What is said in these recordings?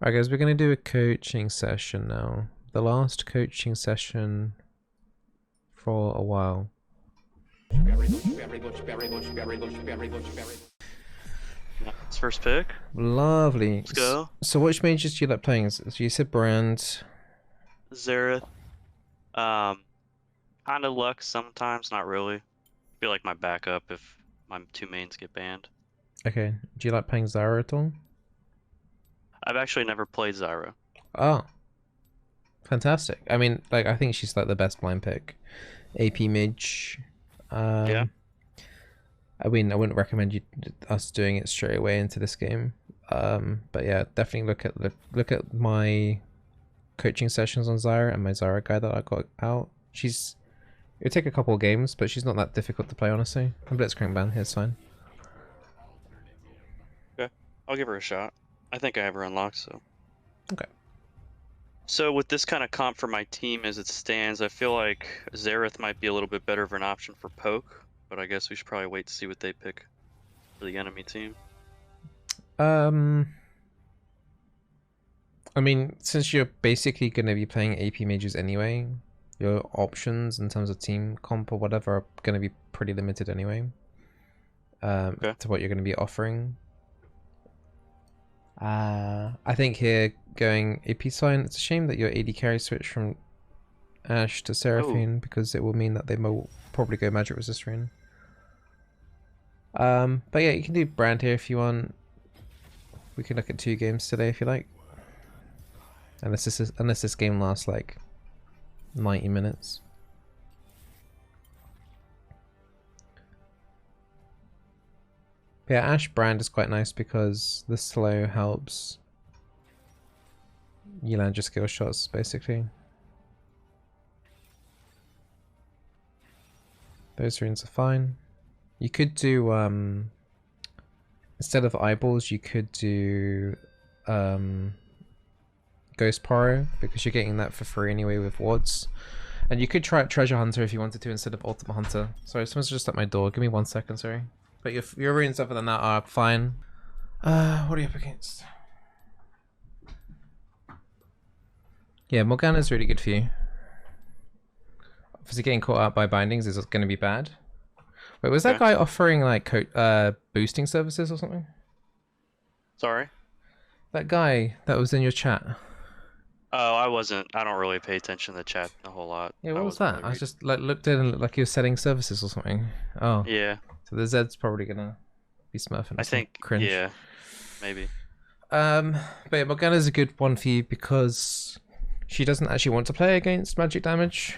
Alright guys, we're going to do a coaching session now. The last coaching session for a while. It's first pick. Lovely. Let's go. So which mages do you like playing? So you said Brand. Zareth. Kind of Lux sometimes, not really. Feel like my backup if my two mains get banned. Okay. Do you like playing Zyra at all? I've actually never played Zyra. Oh. Fantastic. I mean, like, I think she's like the best blind pick. AP mage. Yeah. I mean, I wouldn't recommend us doing it straight away into this game. But yeah, definitely look at my coaching sessions on Zyra and my Zyra guide that I got out. It'll take a couple of games, but she's not that difficult to play, honestly. And Blitzcrank ban, it's fine. Okay. I'll give her a shot. I think I have her unlocked, so. Okay. So with this kind of comp for my team as it stands, I feel like Zareth might be a little bit better of an option for poke, but I guess we should probably wait to see what they pick for the enemy team. I mean, since you're basically going to be playing AP mages anyway, your options in terms of team comp or whatever are going to be pretty limited anyway. Okay. To what you're going to be offering. I think here going AP sign, it's a shame that your AD carry switched from Ashe to Seraphine because it will mean that they will probably go magic resist rune. But yeah, you can do Brand here if you want. We can look at 2 games today if you like. Unless this game lasts like 90 minutes. But yeah, Ashe Brand is quite nice because the slow helps you land your skill shots basically. Those runes are fine. You could do instead of eyeballs you could do Ghost Pyro because you're getting that for free anyway with wards. And you could try Treasure Hunter if you wanted to instead of Ultimate Hunter. Sorry, someone's just at my door. Give me 1 second, sorry. But your runes other than that are fine. What are you up against? Yeah, Morgana's really good for you. Obviously getting caught out by bindings is going to be bad. Wait, was that guy offering like boosting services or something? Sorry? That guy that was in your chat. Oh, I don't really pay attention to the chat a whole lot. Yeah, what was that? I just like looked in and looked like he was selling services or something. Oh. Yeah. So the Zed's probably gonna be smurfing. I think cringe. Yeah, maybe. But yeah, Morgana's a good one for you because she doesn't actually want to play against magic damage.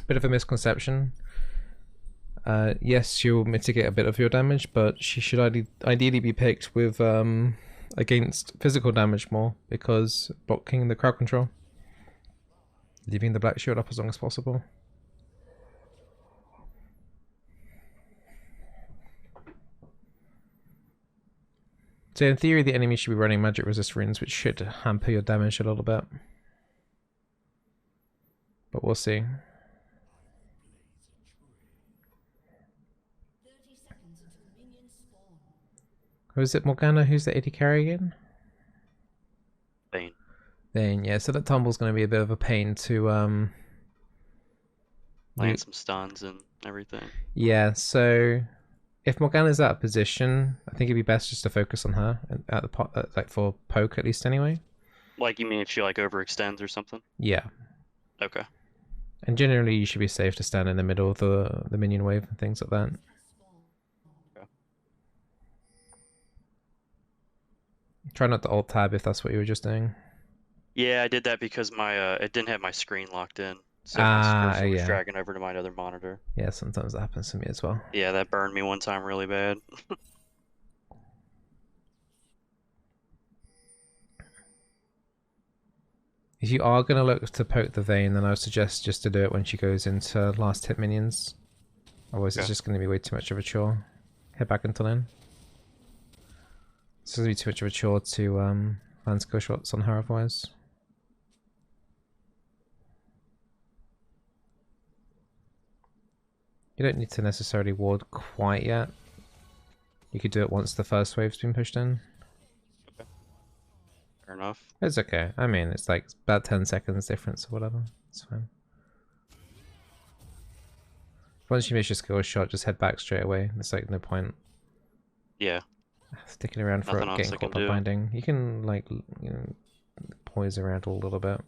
Bit of a misconception. Yes, she'll mitigate a bit of your damage, but she should ideally be picked with against physical damage more because blocking the crowd control, leaving the black shield up as long as possible. So in theory, the enemy should be running magic resist runes, which should hamper your damage a little bit. But we'll see. Who's it, Morgana? Who's the AD carry again? Bane. Bane, yeah. So that tumble's going to be a bit of a pain to land some stuns and everything. Yeah, so if Morgana's out of position, I think it'd be best just to focus on her at the like for poke at least anyway. Like you mean if she like overextends or something? Yeah. Okay. And generally you should be safe to stand in the middle of the minion wave and things like that. Okay. Try not to alt tab if that's what you were just doing. Yeah, I did that because my it didn't have my screen locked in. So my cursor was dragging over to my other monitor. Yeah, sometimes that happens to me as well. Yeah, that burned me one time really bad. If you are going to look to poke the Vayne, then I would suggest just to do it when she goes into last hit minions. Otherwise it's just going to be way too much of a chore. Head back until then. It's going to be too much of a chore to land skill shots on her otherwise. You don't need to necessarily ward quite yet. You could do it once the first wave's been pushed in. Okay. Fair enough. It's okay. I mean, it's like about 10 seconds difference or whatever. It's fine. Once you miss your skill shot, just head back straight away. There's like no point Yeah. sticking around for Nothing else getting I caught can by do. binding. You can like, you know, poise around a little bit.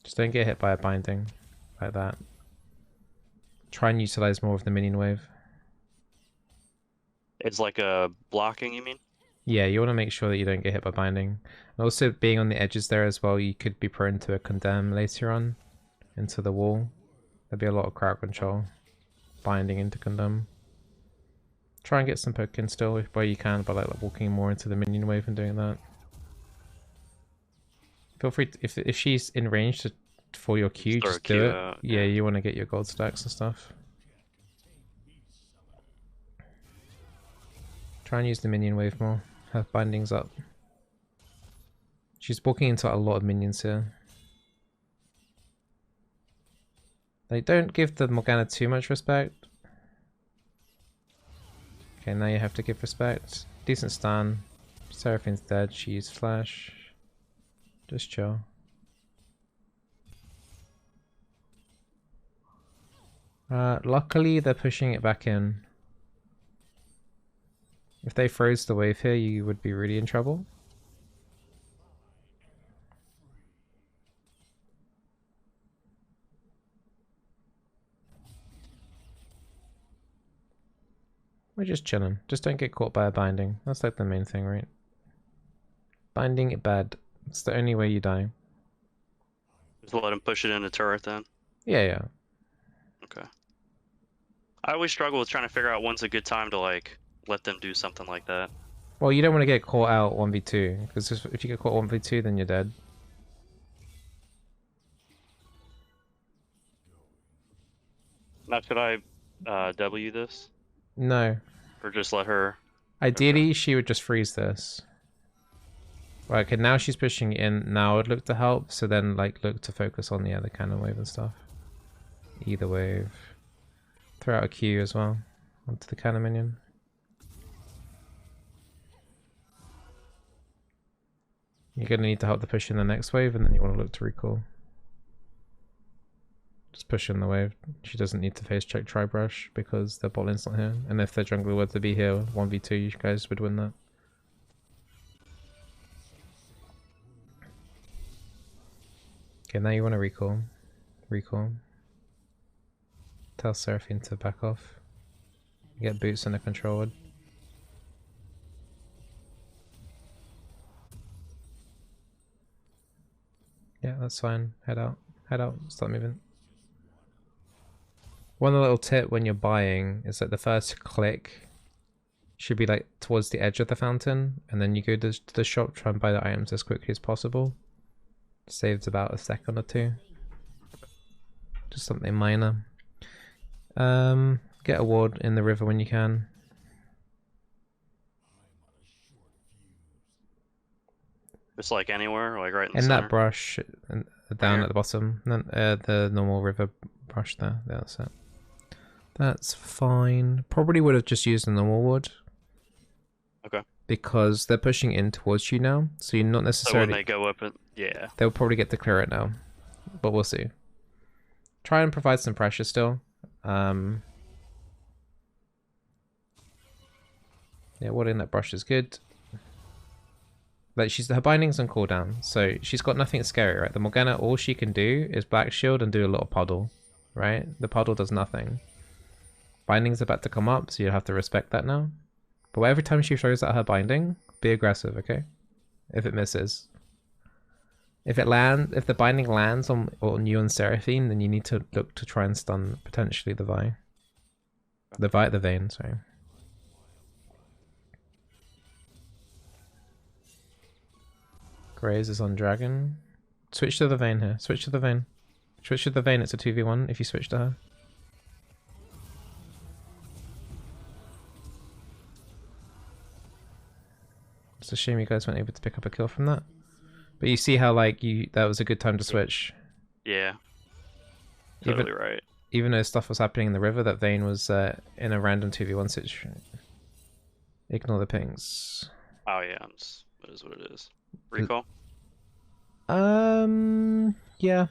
Just don't get hit by a binding like that. Try and utilize more of the minion wave. It's like a blocking, you mean? Yeah, you want to make sure that you don't get hit by binding. And also being on the edges there as well, you could be prone to a condemn later on into the wall. There'd be a lot of crowd control. Binding into condemn. Try and get some poke in still where you can, but like walking more into the minion wave and doing that. Feel free to, if she's in range for your Q, just do it. Out, yeah, you want to get your gold stacks and stuff. Try and use the minion wave more. Have bindings up. She's walking into a lot of minions here. They don't give the Morgana too much respect. Okay, now you have to give respect. Decent stun. Seraphine's dead. She used flash. Just chill. Luckily, they're pushing it back in. If they froze the wave here, you would be really in trouble. We're just chilling. Just don't get caught by a binding. That's like the main thing, right? Binding it bad. It's the only way you die. Just let him push it in a turret then? Yeah, yeah. Okay. I always struggle with trying to figure out when's a good time to like let them do something like that. Well, you don't want to get caught out 1v2, because if you get caught 1v2, then you're dead. Now, should I W this? No. Or just let her... Ideally, she would just freeze this. Right, okay, now she's pushing in. Now I'd look to help, so then like look to focus on the other cannon wave and stuff. Either wave. Throw out a Q as well onto the cannon minion. You're going to need to help the push in the next wave, and then you want to look to recall. Just push in the wave. She doesn't need to face check Tri-Brush because their bot lane's not here. And if their jungler were to be here, 1v2, you guys would win that. Okay, now you want to recall. Recall. Tell Seraphine to back off. Get boots in the control wood. Yeah, that's fine. Head out. Head out. Start moving. One little tip when you're buying is that the first click should be like towards the edge of the fountain, and then you go to the shop, try and buy the items as quickly as possible. Saves about a second or two. Just something minor. Get a ward in the river when you can. Just like anywhere, like right in the In center? that brush, down at the bottom. The normal river brush there. Yeah, that's it. That's fine. Probably would have just used the normal ward. Okay. Because they're pushing in towards you now, so you're not necessarily... So when they go up, yeah. They'll probably get to clear it now, but we'll see. Try and provide some pressure still. Yeah, warding that brush is good. Like her binding's on cooldown, so she's got nothing scary, right? The Morgana, all she can do is Black Shield and do a little puddle, right? The puddle does nothing. Binding's about to come up, so you have to respect that now. But every time she throws out her binding, be aggressive, okay? If it misses. If the binding lands on you and Seraphine, then you need to look to try and stun potentially the Vi. The Vayne, sorry. Graze is on Dragon. Switch to the Vayne here. Switch to the Vayne. Switch to the Vayne, it's a 2v1 if you switch to her. It's a shame you guys weren't able to pick up a kill from that. But you see how like that was a good time to switch. Yeah. Totally right. Even though stuff was happening in the river, that Vayne was in a random 2v1 situation. Ignore the pings. Oh yeah, It is what it is. Recall? Yeah,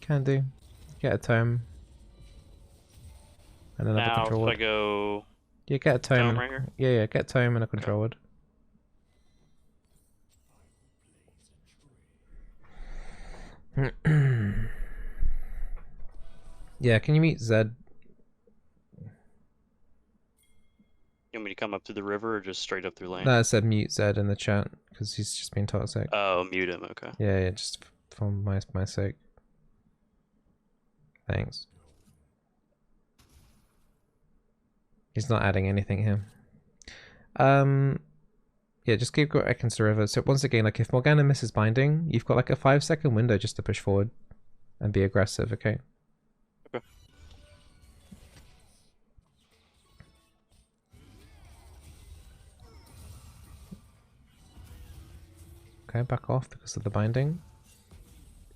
can do. Get a tome. And another Now, control if I word. go Yeah, get a tome. tome And right here? yeah, get a tome and a control word. Yeah, can you meet Zed? You want me to come up through the river or just straight up through lane? No, I said mute Zed in the chat because he's just being toxic. Oh, mute him, okay. Yeah, just for my sake. Thanks. He's not adding anything here. Yeah, just keep going against the river. So once again, like if Morgana misses binding, you've got like a 5-second window just to push forward and be aggressive, okay? Okay. Okay, back off because of the binding.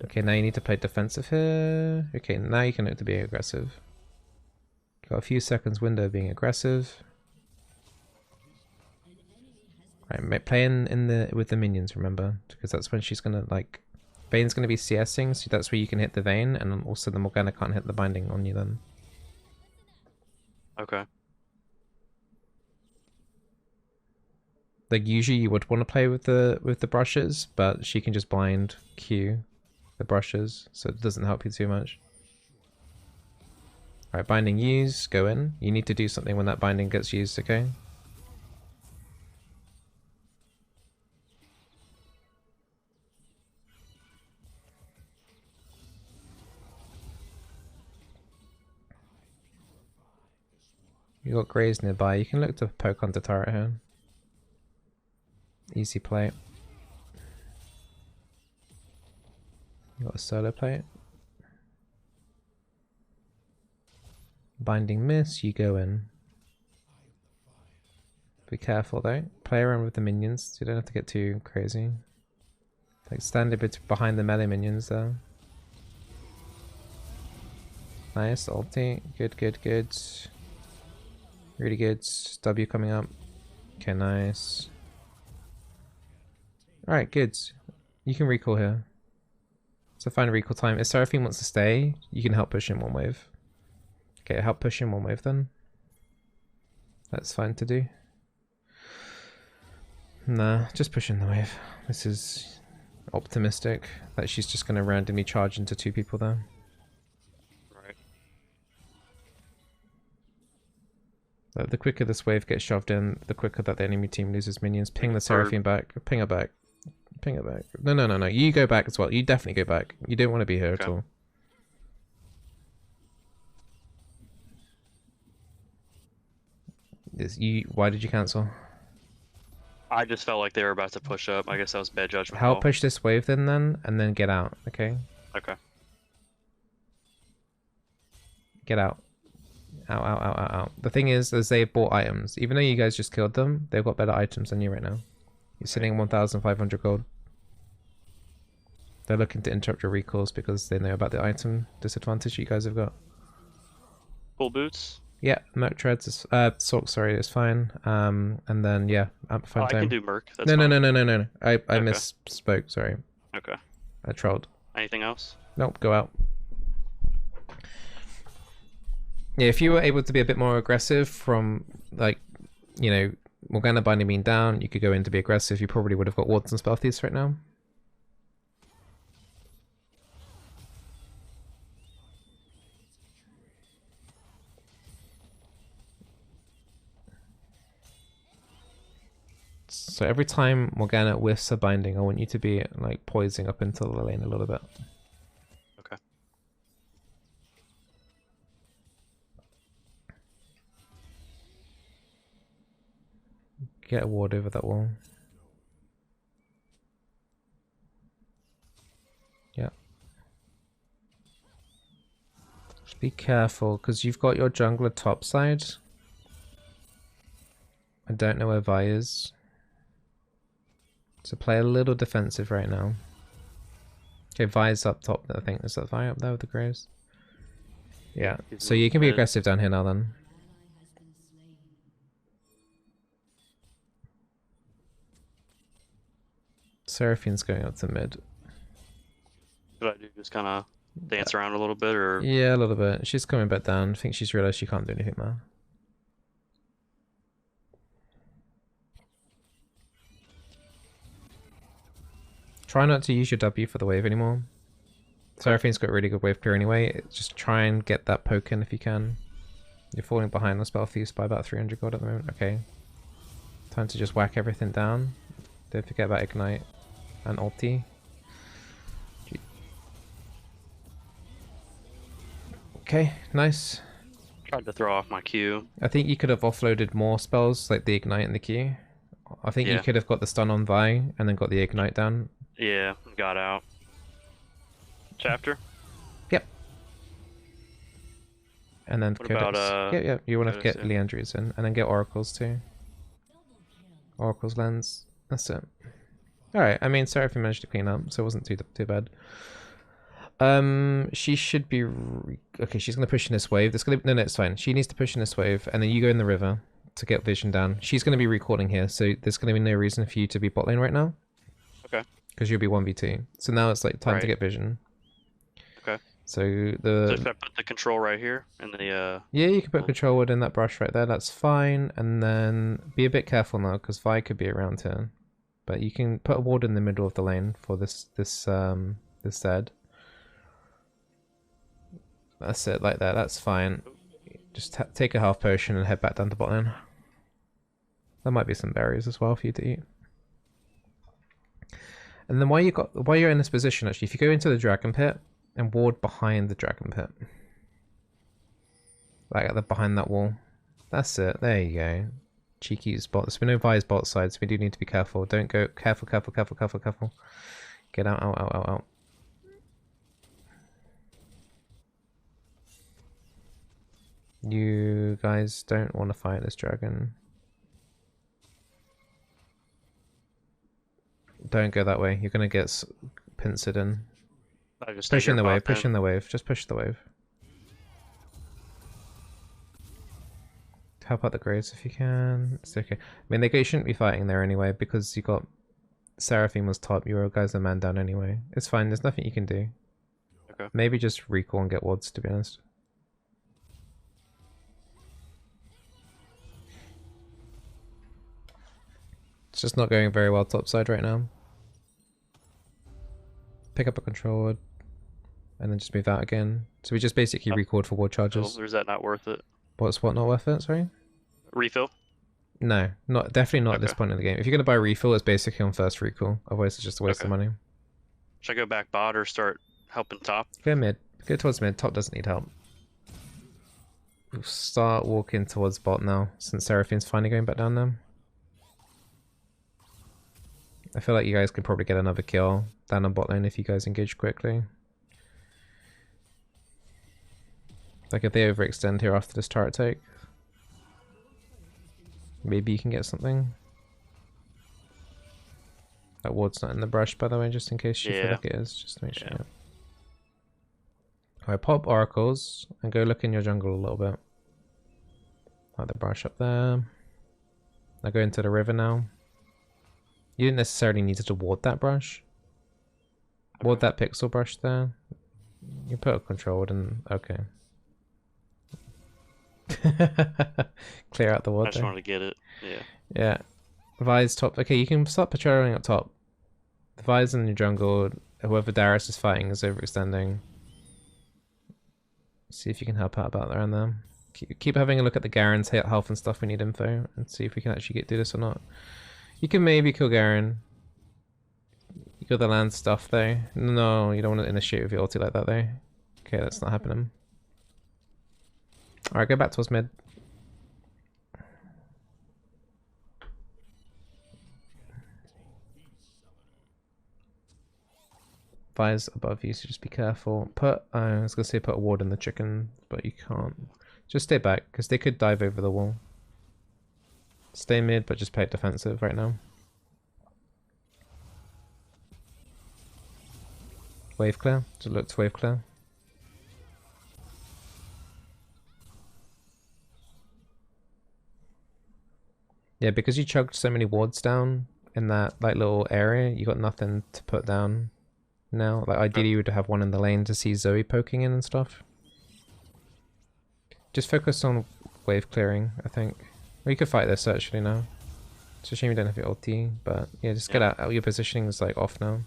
Okay, now you need to play defensive here. Okay, now you can look to be aggressive. Got a few seconds window being aggressive. Right, play in the with the minions, remember, because that's when she's gonna like. Vayne's gonna be CSing, so that's where you can hit the Vayne, and also the Morgana can't hit the binding on you then. Okay. Like usually you would want to play with the brushes, but she can just blind Q the brushes, so it doesn't help you too much. Alright, binding used, go in. You need to do something when that binding gets used, okay? You got Graves nearby, you can look to poke onto turret here. Easy play. You got a solo plate. Binding miss, you go in. Be careful though. Play around with the minions, so you don't have to get too crazy. Like stand a bit behind the melee minions though. Nice, ulti. Good, good, good. Really good. W coming up. Okay, nice. Alright, good. You can recall here. So find a recall time. If Seraphine wants to stay, you can help push in one wave. Okay, help push in one wave then. That's fine to do. Nah, just push in the wave. This is optimistic that she's just going to randomly charge into 2 people there. Right. Like, the quicker this wave gets shoved in, the quicker that the enemy team loses minions. Ping the Seraphine back. Ping her back. Ping her back. No, no, no, no. You go back as well. You definitely go back. You don't want to be here at all. Why did you cancel? I just felt like they were about to push up. I guess that was bad judgment. Help push this wave then, and then get out, okay? Okay. Get out. Out, out, out, out, out. The thing is they've bought items. Even though you guys just killed them, they've got better items than you right now. You're sitting 1,500 gold. They're looking to interrupt your recalls because they know about the item disadvantage you guys have got. Full boots? Yeah, Merc Treads is Sork, sorry, is fine. And then yeah, Amplified Tome. I can do Merc. That's no, fine. no. I misspoke, sorry. Okay. I trolled. Anything else? Nope, go out. Yeah, if you were able to be a bit more aggressive from, like, you know, Morgana binding being down, you could go in to be aggressive. You probably would have got wards and spell thieves right now. So every time Morgana whiffs a binding, I want you to be like poising up into the lane a little bit. Okay. Get a ward over that wall. Yeah. Just be careful, because you've got your jungler topside. I don't know where Vi is. So play a little defensive right now. Okay, Vi's up top, I think. Is that Vi up there with the Graves? Yeah. So you can be aggressive down here now then. Seraphine's going up to mid. What I do? Just kind of dance around a little bit, or Yeah, a little bit. She's coming back down. I think she's realized she can't do anything now. Try not to use your W for the wave anymore. Seraphine's got really good wave clear anyway. Just try and get that poke in if you can. You're falling behind on spell thieves by about 300 gold at the moment. Okay. Time to just whack everything down. Don't forget about Ignite and ulti. Okay, nice. tried to throw off my Q. I think you could have offloaded more spells like the Ignite and the Q. I think you could have got the stun on Vi and then got the Ignite down. Yeah, got out. Chapter? Yep. And then what about, yeah, you want to get yeah. Leandri's in and then get Oracles too. Oracle's lens. That's it. Alright, I mean Seraphine managed to clean up, so it wasn't too bad. She should be okay, she's gonna push in this wave. No, it's fine. She needs to push in this wave, and then you go in the river to get vision down. She's gonna be recalling here, so there's gonna be no reason for you to be bot lane right now. Okay. Because you'll be 1v2. So now it's like time to get vision. Okay. So should I put the control right here in the yeah, you can put control ward in that brush right there, that's fine. And then be a bit careful now, because Vi could be around here. But you can put a ward in the middle of the lane for this Zed. That's it, like that, that's fine. Just take a half potion and head back down to bot lane. There might be some berries as well for you to eat. And then while you're in this position, actually, if you go into the dragon pit and ward behind the dragon pit, like at the behind that wall, that's it. There you go. Cheeky spots. We know Vi's bot side, so we do need to be careful. Don't go. Careful. Get out. You guys don't want to fight this dragon. Don't go that way. You're gonna get pincered in. Push in the wave. Push in the wave. Just push the wave. Help out the Graves if you can. It's okay. I mean, they shouldn't be fighting there anyway because you got Seraphine was top. You guys are man down anyway. It's fine. There's nothing you can do. Okay. Maybe just recall and get wards, to be honest. It's just not going very well topside right now. Pick up a control ward and then just move out again. So we just basically recalled for ward charges. Or is that not worth it? What not worth it? Sorry. Refill? No, definitely not at this point in the game. If you're gonna buy refill, it's basically on first recall. Otherwise, it's just a waste of money. Should I go back bot or start helping top? Go mid. Go towards mid. Top doesn't need help. We'll start walking towards bot now, since Seraphine's finally going back down there. I feel like you guys can probably get another kill down on bot lane if you guys engage quickly. Like if they overextend here after this turret take, maybe you can get something. That ward's not in the brush, by the way, just in case you feel like it is, just to make sure. Yeah. Alright, pop oracles and go look in your jungle a little bit. Like the brush up there. Now go into the river now. You didn't necessarily need to ward that brush. Ward that pixel brush there. You put a control and okay. Clear out the ward. I just wanted to get it. Yeah. Yeah. Vi's top. Okay, you can start patrolling up top. The Vi's in your jungle. Whoever Darius is fighting is overextending. See if you can help out around there. Keep having a look at the Garen's health and stuff. We need info and see if we can actually do this or not. You can maybe kill Garen. You kill the land stuff though. No, you don't want to initiate with your ulti like that though. Okay, that's not happening. Alright, go back towards mid. Vi's above you, so just be careful. I was gonna say put a ward in the chicken, but you can't. Just stay back, because they could dive over the wall. Stay mid, but just play it defensive right now. Wave clear. Just look to wave clear. Yeah, because you chugged so many wards down, in that like little area, you got nothing to put down now. Like ideally you would have one in the lane to see Zoe poking in and stuff. Just focus on wave clearing, I think. Or you could fight this actually now. It's a shame you don't have your ulti, but yeah, just get out. Your positioning is like off now.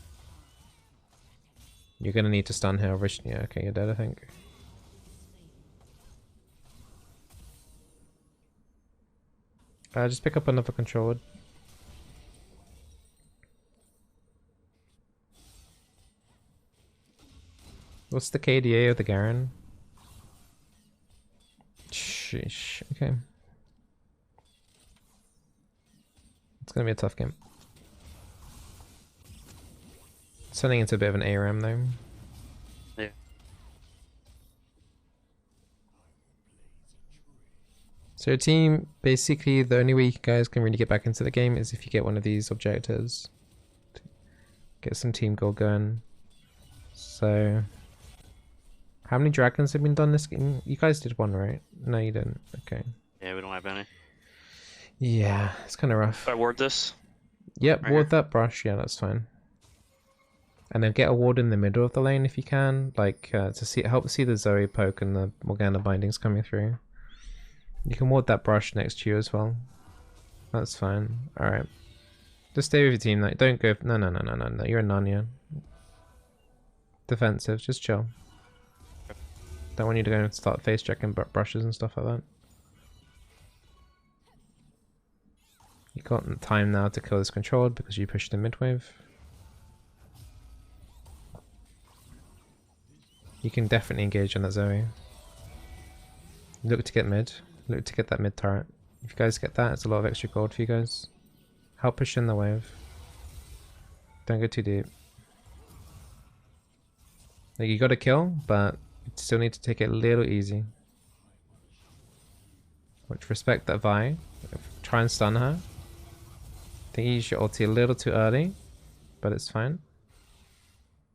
You're gonna need to stun here. Yeah, okay, you're dead, I think. Just pick up another controller. What's the KDA of the Garen? Sheesh, okay. It's gonna be a tough game. It's turning into a bit of an ARAM though. Yeah. So your team, basically the only way you guys can really get back into the game is if you get one of these objectives. Get some team goal going. So how many dragons have been done this game? You guys did one, right? No, you didn't. Okay. Yeah, we don't have any. Yeah, it's kind of rough. Should I ward this? Yep, Right ward here? that brush. Yeah, that's fine. And then get a ward in the middle of the lane if you can, like to help see the Zoe poke and the Morgana bindings coming through. You can ward that brush next to you as well. That's fine. All right, just stay with your team. Like, don't go. No. You're a Narnia. Defensive. Just chill. Don't want you to go and start face checking brushes and stuff like that. You got time now to kill this controlled because you pushed the mid wave. You can definitely engage on that Zoe. Look to get mid. Look to get that mid turret. If you guys get that, it's a lot of extra gold for you guys. Help push in the wave. Don't go too deep. Like, you got to kill, but you still need to take it a little easy. Which respect that Vi. Try and stun her. I think you use your ulti a little too early, but it's fine.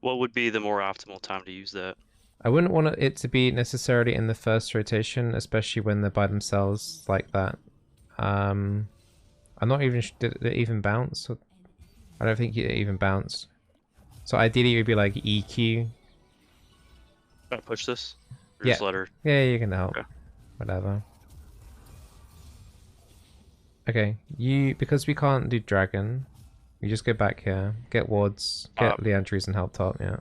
What would be the more optimal time to use that? I wouldn't want it to be necessarily in the first rotation, especially when they're by themselves like that. I'm not even did it even bounce? I don't think it even bounced. So ideally it would be like EQ. Should I push this? Or Yeah. just let her... Yeah, you can help. Okay. Whatever. Okay, because we can't do dragon, you just go back here, get wards, get Leandries and help top, yeah.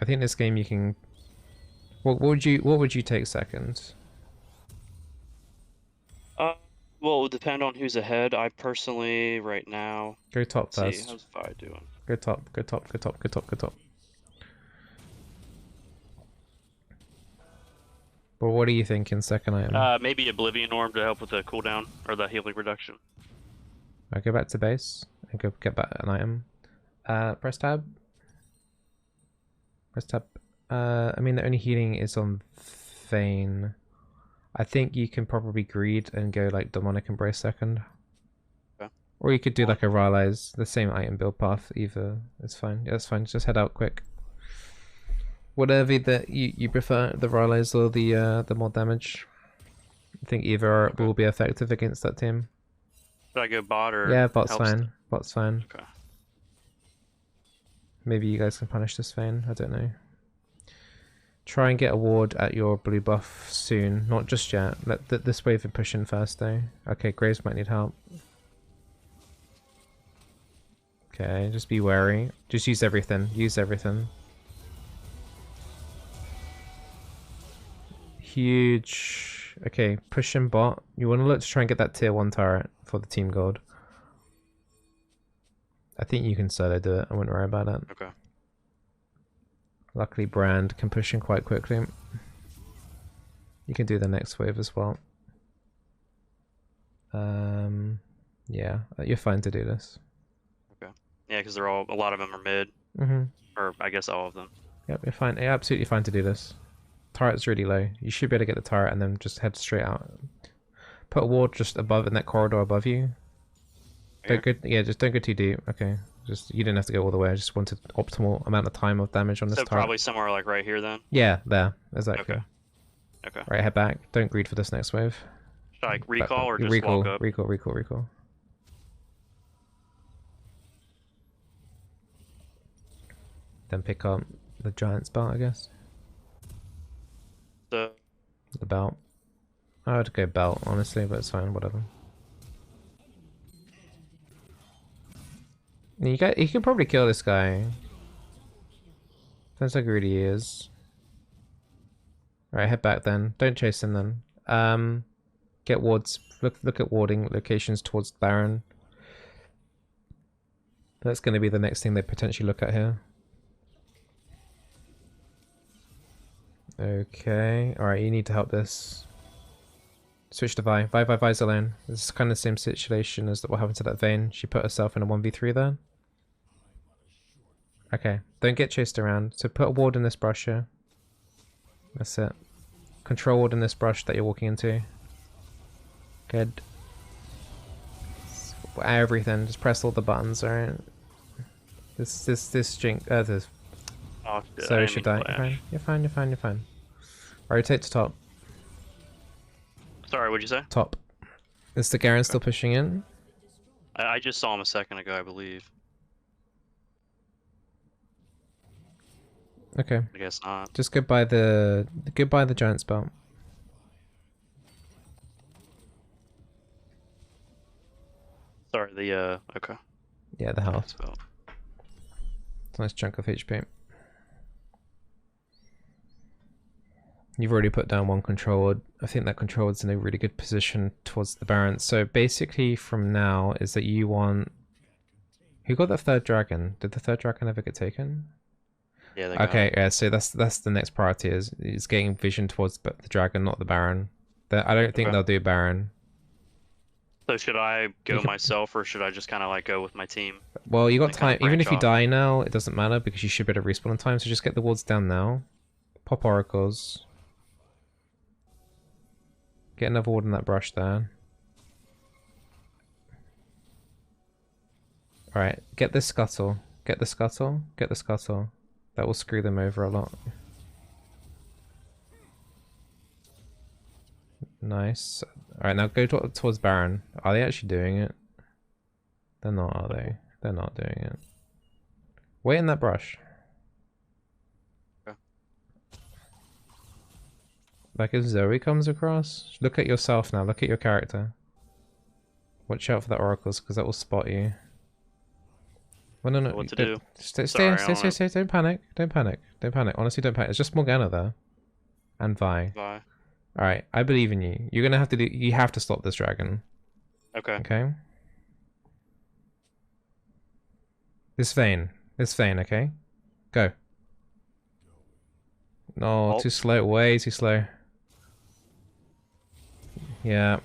I think this game you can... What would you take second? Well, it would depend on who's ahead. I personally, right now... Go top Let's first. see, how's Vi doing? Go top, go top, go top, go top, go top. But what are you thinking second item? Maybe Oblivion Orb to help with the cooldown, or the healing reduction. I'll go back to base and go get back an item. Press tab. Press tab. I mean, the only healing is on Vayne. I think you can probably greed and go like Demonic Embrace second. Okay. Or you could do like a Rylai's, the same item build path, either. It's fine. Yeah, it's fine. Just head out quick. Whatever that you prefer, the Rylai's or the more damage. I think either will be effective against that team. Should I go bot or... Yeah, bot's fine. Bot's fine. Okay. Maybe you guys can punish this Vayne. I don't know. Try and get a ward at your blue buff soon. Not just yet. Let this wave push in first though. Okay, Graves might need help. Okay, just be wary. Just use everything. Use everything. Huge. Okay, push in bot. You want to look to try and get that tier 1 turret for the team gold. I think you can solo do it. I wouldn't worry about it. Okay. Luckily, Brand can push in quite quickly. You can do the next wave as well. Yeah, you're fine to do this. Okay. Yeah, because they're all... A lot of them are mid. Mm-hmm. Or, I guess all of them. Yep, you're fine. You're absolutely fine to do this. Turret's really low. You should be able to get the turret and then just head straight out. Put a ward just above in that corridor above you. Don't go, yeah, just don't go too deep. Okay, just you didn't have to go all the way. I just wanted optimal amount of time of damage on this So turret. probably somewhere like right here then? Yeah, there. Exactly. Okay. Okay. Right, head back. Don't greed for this next wave. Like recall or just recall, walk up? recall. Then pick up the giant's belt, I guess. The belt. I would go belt, honestly, but it's fine, whatever. You can probably kill this guy. Sounds like he really is. Alright, head back then. Don't chase him then. Get wards. Look at warding locations towards Baron. That's going to be the next thing they potentially look at here. Okay. Alright, you need to help this. Switch to Vi. Vi's alone. This is kind of the same situation as what happened to that Vayne. She put herself in a 1v3 there. Okay. Don't get chased around. So put a ward in this brush here. That's it. Control ward in this brush that you're walking into. Good. Everything. Just press all the buttons, alright? This drink. This. Oh, So you should die. You're fine. Rotate to top. Sorry, what'd you say? Top. Is the Garen still pushing in? I just saw him a second ago, I believe. Okay. I guess not. Just goodbye the giant's belt. Sorry, the okay. Yeah, the health. Spell. It's a nice chunk of HP. You've already put down one control ward. I think that control ward's in a really good position towards the Baron. So basically from now is that you want... Who got the third dragon? Did the third dragon ever get taken? Yeah, they got okay, it. yeah, so that's the next priority is getting vision towards the dragon, not the Baron. I don't think they'll do Baron. So should I go myself or should I just kind of like go with my team? Well, you got time. Even if you off? die now, it doesn't matter because you should be able to respawn in time. So just get the wards down now. Pop oracles. Get another ward in that brush there. Alright, get this scuttle. Get the scuttle. Get the scuttle. That will screw them over a lot. Nice. Alright, now go towards Baron. Are they actually doing it? They're not, are they? They're not doing it. Wait in that brush. Okay. Like if Zoe comes across, look at yourself now. Look at your character. Watch out for the oracles because that will spot you. Well, no. What to do? Stay. Don't panic. Don't panic. Honestly, don't panic. It's just Morgana there. And Vi. Alright, I believe in you. You're gonna have to do. You have to stop this dragon. Okay. Okay. This Vayne, okay? Go. No, too slow, way too slow. Yeah.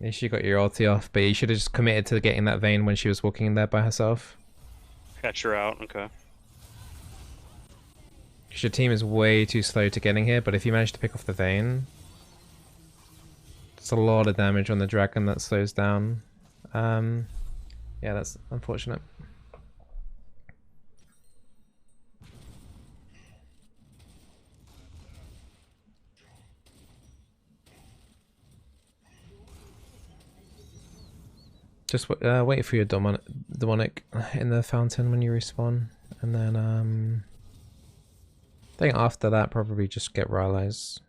Yeah, she got your ulti off, but you should have just committed to getting that Vayne when she was walking in there by herself. Catch her out, okay. Because your team is way too slow to getting here, but if you manage to pick off the Vayne, it's a lot of damage on the dragon that slows down. Yeah, that's unfortunate. Just wait for your demonic in the fountain when you respawn, and then I think after that probably just get Rylai's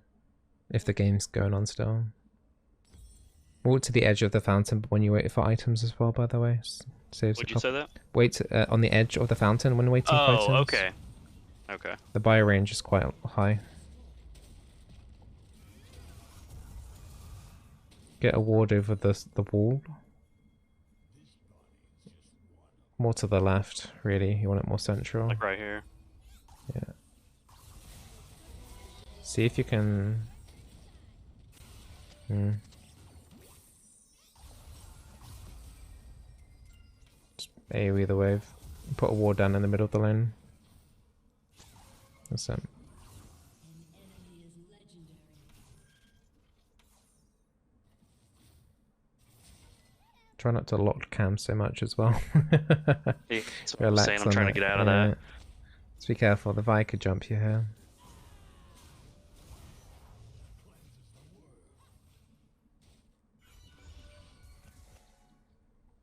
if the game's going on still. Walk to the edge of the fountain when you wait for items as well, by the way. Would you say that? Wait on the edge of the fountain when waiting for items. Oh, okay. Okay. The buy range is quite high. Get a ward over the wall. More to the left, really. You want it more central. Like right here. Yeah. See if you can... Just AoE the wave. Put a ward down in the middle of the lane. That's it. Try not to lock cam so much as well. Yeah, that's what I'm saying. I'm trying to get out of that. Just be careful. The Vi could jump you here.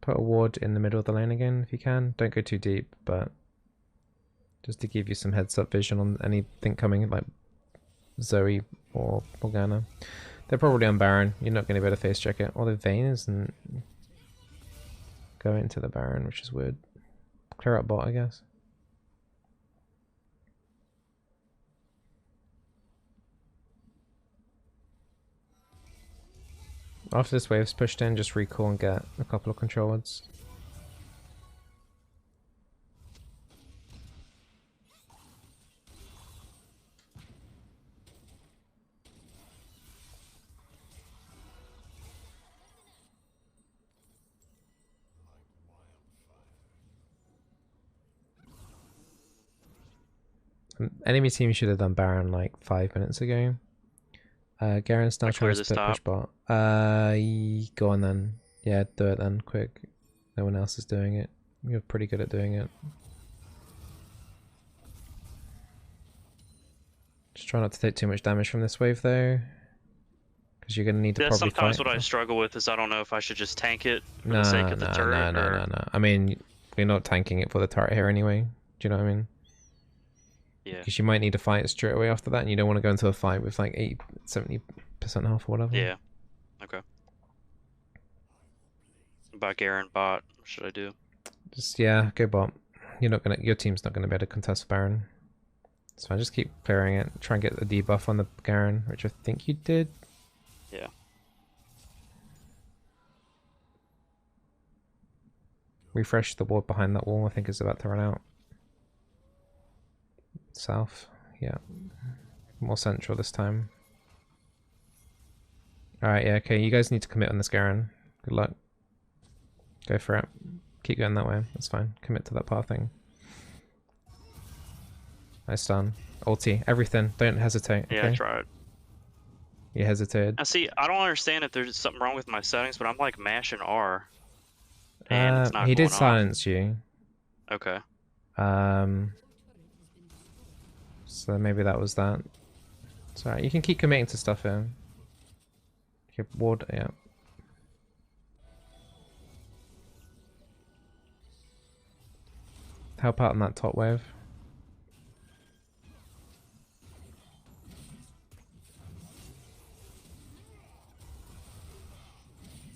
Put a ward in the middle of the lane again if you can. Don't go too deep, but just to give you some heads up vision on anything coming, like Zoe or Morgana. They're probably on Baron. You're not going to be able to face check it. Although Vayne isn't going into the Baron, which is weird. Clear up bot, I guess. After this wave's pushed in, just recall and get a couple of control wards. Enemy team should have done Baron like 5 minutes ago. Garen's now trying to split push bot. Go on then. Yeah, do it then, quick. No one else is doing it. You're pretty good at doing it. Just try not to take too much damage from this wave though. Because you're going to need to That's probably sometimes fight. what I struggle with is I don't know if I should just tank it for the sake of the turret. No. I mean, we're not tanking it for the turret here anyway. Do you know what I mean? Yeah. Because you might need to fight straight away after that, and you don't want to go into a fight with like 70% health or whatever. Yeah. Okay. About Garen bot, what should I do? Just go bot. Your team's not gonna be able to contest Baron. So I just keep clearing it. Try and get the debuff on the Garen, which I think you did. Yeah. Refresh the ward behind that wall. I think it's about to run out. South, yeah. More central this time. Alright, yeah, okay. You guys need to commit on this Garen. Good luck. Go for it. Keep going that way. That's fine. Commit to that path thing. Nice stun. Ulti. Everything. Don't hesitate. Yeah, okay? I tried. You hesitated. Now see, I don't understand if there's something wrong with my settings, but I'm like mashing R. And it's not he did going off. silence you. Okay. So maybe that was that. It's alright, you can keep committing to stuff here. Your ward, yeah. Help out on that top wave.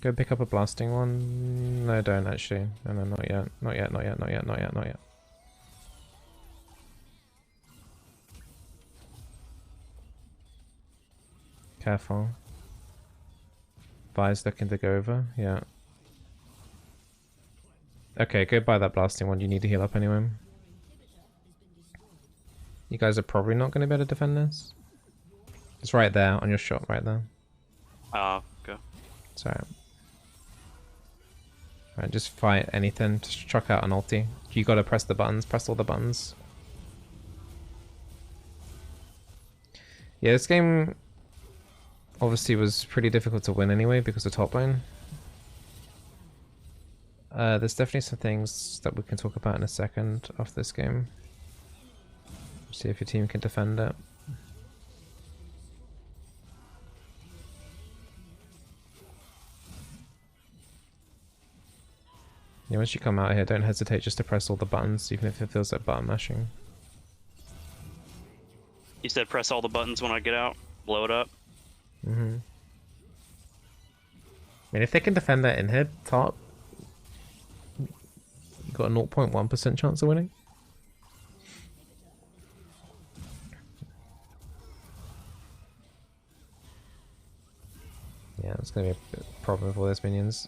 Go pick up a blasting one. No, don't actually. No, not yet. Not yet. Careful. Vi's looking to go over, yeah. Okay, go buy that blasting one. You need to heal up anyway. You guys are probably not going to be able to defend this. It's right there on your shot, right there. Okay. It's alright. Alright, just fight anything. Just chuck out an ulti. You gotta press the buttons. Press all the buttons. Yeah, this game obviously was pretty difficult to win anyway because of top lane. There's definitely some things that we can talk about in a second after this game. See if your team can defend it. Yeah, once you come out here, don't hesitate just to press all the buttons, even if it feels like button mashing. You said press all the buttons when I get out? Blow it up? Mm-hmm. I mean, if they can defend that inhib top, you got a 0.1% chance of winning. Yeah, it's going to be a problem with all those minions.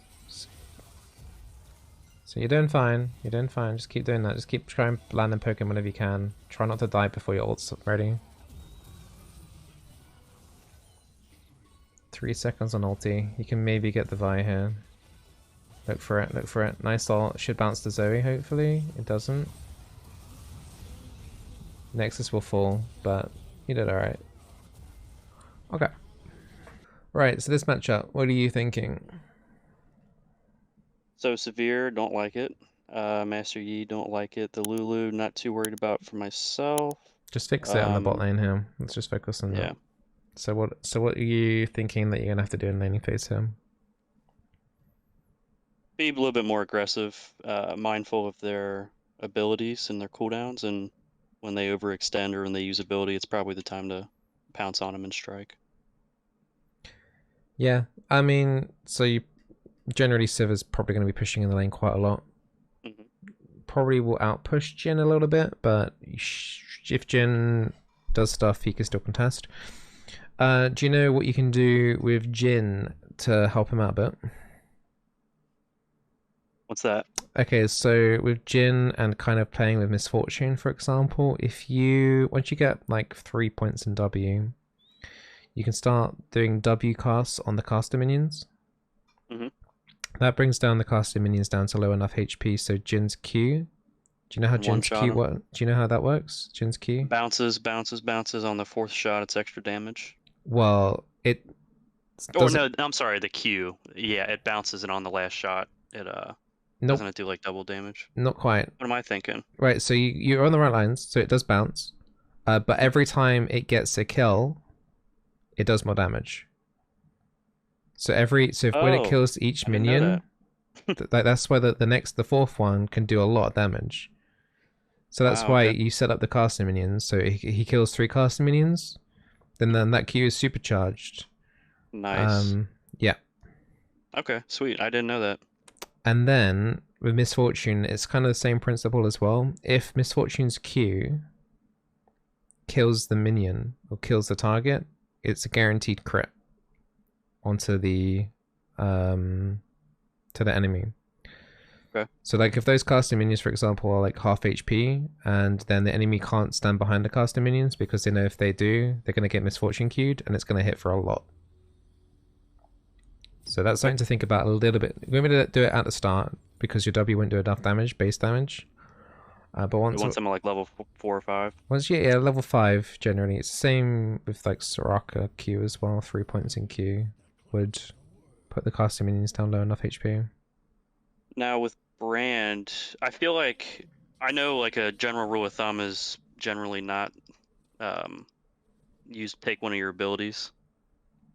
So you're doing fine. You're doing fine. Just keep doing that. Just keep trying to land and poke him whenever you can. Try not to die before your ult's ready. 3 seconds on ulti. You can maybe get the Vi here. Look for it. Look for it. Nice ult. Should bounce to Zoe, hopefully. It doesn't. Nexus will fall, but you did alright. Okay. Right, so this matchup, what are you thinking? So Severe, don't like it. Master Yi, don't like it. The Lulu, not too worried about for myself. Just fix it on the bot lane here. Let's just focus on that. So what are you thinking that you're gonna have to do in laning phase here? Be a little bit more aggressive, mindful of their abilities and their cooldowns, and when they overextend or when they use ability, it's probably the time to pounce on them and strike. Yeah, I mean, so you generally Civ is probably going to be pushing in the lane quite a lot. Hmm. Probably will outpush Jin a little bit, but if Jin does stuff, he can still contest. Do you know what you can do with Jin to help him out a bit? What's that? Okay, so with Jin and kind of playing with Misfortune, for example, if you once you get like 3 points in W, you can start doing W casts on the caster minions. Hmm. That brings down the caster minions down to low enough HP, so Jin's Q. Do you know how One Jin's shot Q him. what? Do you know how that works? Jin's Q? Bounces, bounces, bounces on the fourth shot. It's extra damage. Well, it Or doesn't. no, I'm sorry, the Q. Yeah, it bounces, and on the last shot, it doesn't Nope, it do like double damage? not quite. What am I thinking? Right, so you're on the right lines, so it does bounce. But every time it gets a kill, it does more damage. So when it Oh, kills each I didn't know minion, that. that's why the fourth one can do a lot of damage. So that's Wow, why okay. you set up the caster minions. So he kills 3 caster minions, then that Q is supercharged. Nice. Yeah, Okay, sweet. I didn't know that. and then with Misfortune, it's kind of the same principle as well. If Misfortune's Q kills the minion or kills the target, it's a guaranteed crit onto the to the enemy. Okay. So like if those caster minions, for example, are like half HP, and then the enemy can't stand behind the caster minions because they know if they do, they're going to get Misfortune queued and it's going to hit for a lot. So that's Okay. something to think about a little bit. We're going to do it at the start because your W won't do enough damage, base damage. But once Once I'm at like level 4 or 5. yeah, level 5 generally, it's the same with like Soraka Q as well. 3 points in Q would put the caster minions down low enough HP. Now with Brand, I feel like I know like a general rule of thumb is generally not um take one of your abilities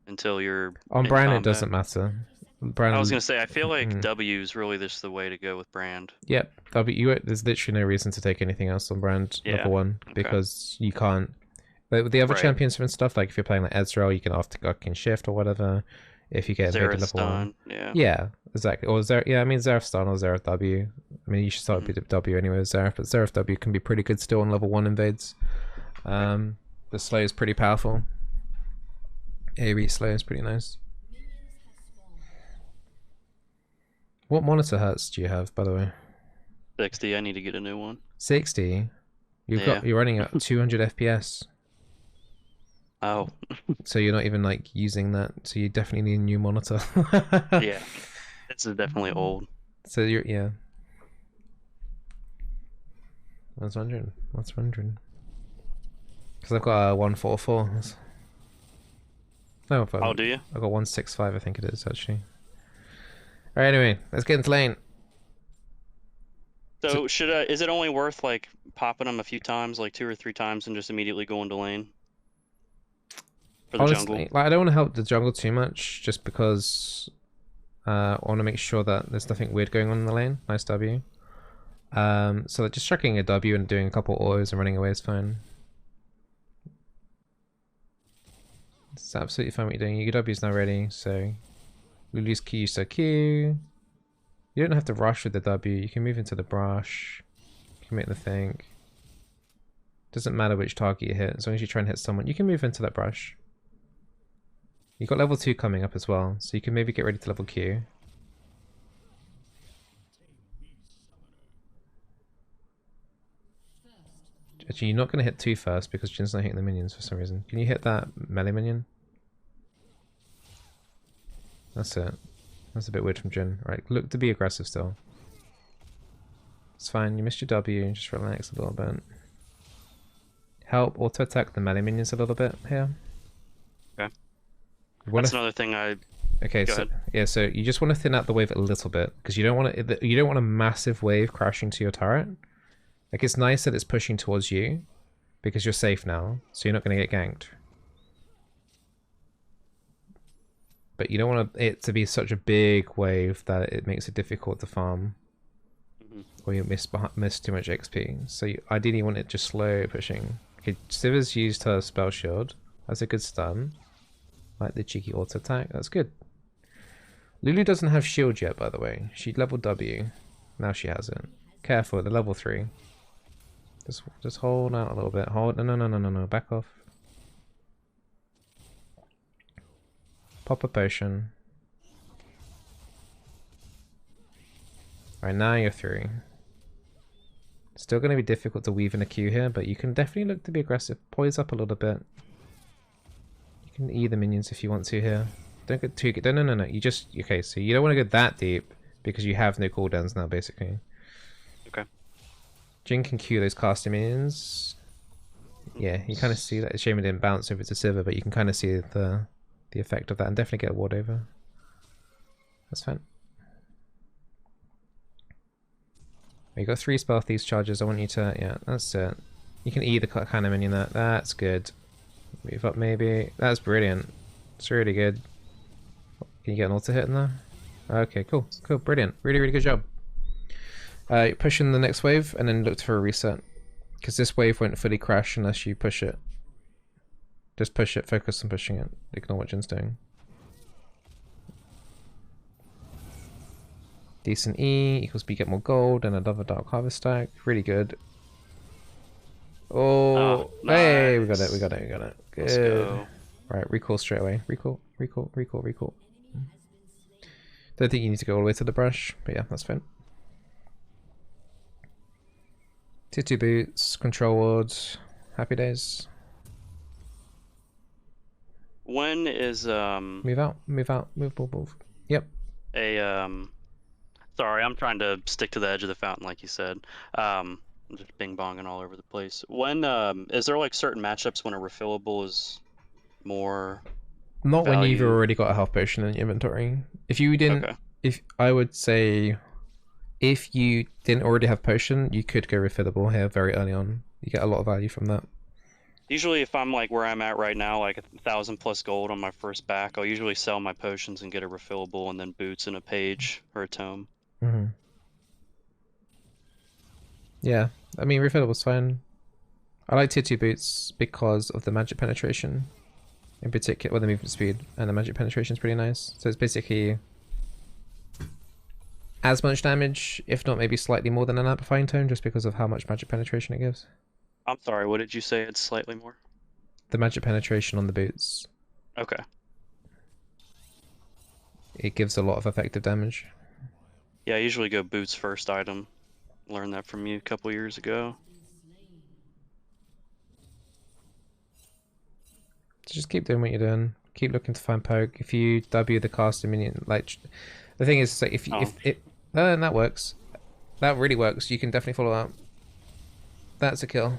until you're On in Bran, it combat. doesn't matter. I was Bran, gonna say I feel like W is really just the way to go with Brand. yep. There's literally no reason to take anything else on Brand Yeah. level 1 Okay. because you can't. But with the other Right. champions and stuff, like if you're playing like Ezreal, you can can shift or whatever. If you get invaded Zareth level 1, stun. Yeah. yeah, exactly. Or Zeref, yeah, I mean Zeref stun or Zeref W. I mean you should start Hmm. with W anyway with Zeref, but Zeref W can be pretty good still on level 1 invades. Right. The slow is pretty powerful. AoE slow is pretty nice. What monitor hertz do you have, by the way? 60. I need to get a new one. 60. Yeah. You're running at 200 FPS. Oh. So you're not even like using that. So you definitely need a new monitor. Yeah. This is definitely old. So you're yeah. I was wondering. Because I've got a 144. No, Oh, do you? I've got 165. I think it is actually. All right. Anyway, let's get into lane. So is it only worth like popping them a few times, like 2 or 3 times, and just immediately going to lane for the jungle? Honestly, like I don't want to help the jungle too much, just because I want to make sure that there's nothing weird going on in the lane. Nice W. So just chucking a W and doing a couple autos and running away is fine. It's absolutely fine what you're doing. Your W is now ready, so we lose Q, so Q. You don't have to rush with the W. You can move into the brush. You can make the thing. Doesn't matter which target you hit, as long as you try and hit someone. You can move into that brush. You've got level 2 coming up as well, so you can maybe get ready to level Q. Actually, you're not going to hit 2 first because Jin's not hitting the minions for some reason. Can you hit that melee minion? That's it. That's a bit weird from Jin. Right, look to be aggressive still. It's fine, you missed your W, just relax a little bit. Help auto-attack the melee minions a little bit here. Okay. That's another thing I... Okay, Go so ahead. yeah, so you just want to thin out the wave a little bit because you don't want a massive wave crashing to your turret. Like it's nice that it's pushing towards you because you're safe now, so you're not going to get ganked. but you don't want it to be such a big wave that it makes it difficult to farm, or you miss too much XP. So you ideally want it just slow pushing. Okay, Sivir's used her spell shield. That's a good stun. Like the cheeky auto attack. That's good. Lulu doesn't have shield yet, by the way. She leveled W. Now she has it. Careful, the level 3. Just hold out a little bit. Hold. No. Back off. Pop a potion. Alright, now you're through. Still going to be difficult to weave in a Q here, but you can definitely look to be aggressive. Poise up a little bit. You can E the minions if you want to here. Don't get too... No. You just... Okay, so you don't want to go that deep, because you have no cooldowns now, basically. Okay. Jin can Q those casting minions. Yeah, you kind of see that. It's a shame it didn't bounce over to Sivir, but you can kind of see the effect of that, and definitely get a ward over. That's fine. You got 3 spell thieves charges. I want you to... Yeah, that's it. You can E the kind of minion that. That's good. Move up maybe. That's brilliant. It's really good. Can you get an auto hit in there? Okay, cool. Cool, brilliant. Really good job. Push in the next wave and then look for a reset. Because this wave won't fully crash unless you push it. Just push it, focus on pushing it. Ignore what Jin's doing. Decent E equals B, get more gold and another Dark Harvest stack. Really good. Oh, nice. Hey, we got it. Good. Let's go. Right, recall straight away. Recall. Don't think you need to go all the way to the brush, but yeah, that's fine. Tier 2 boots, control wards, happy days. When is Move out, move. Yep. Sorry, I'm trying to stick to the edge of the fountain like you said. I'm just bing bonging all over the place. When is there like certain matchups when a refillable is more Not value? when you've already got a health potion in your inventory. If you didn't, if I would say, if you didn't already have potion, you could go refillable here very early on. You get a lot of value from that. Usually, if I'm like where I'm at right now, like 1,000+ gold on my first back, I'll usually sell my potions and get a refillable, and then boots and a page or a tome. Yeah, I mean refillable's fine. I like tier 2 boots because of the magic penetration. In particular, well, the movement speed and the magic penetration is pretty nice. So it's basically as much damage, if not maybe slightly more than an amplifying tome, just because of how much magic penetration it gives. I'm sorry, what did you say? It's slightly more? The magic penetration on the boots. Okay. It gives a lot of effective damage. Yeah, I usually go boots first item. Learned that from you a couple years ago. So just keep doing what you're doing. Keep looking to find poke. If you W the caster minion, like the thing is, like, if it, that works. That really works. You can definitely follow up. That's a kill.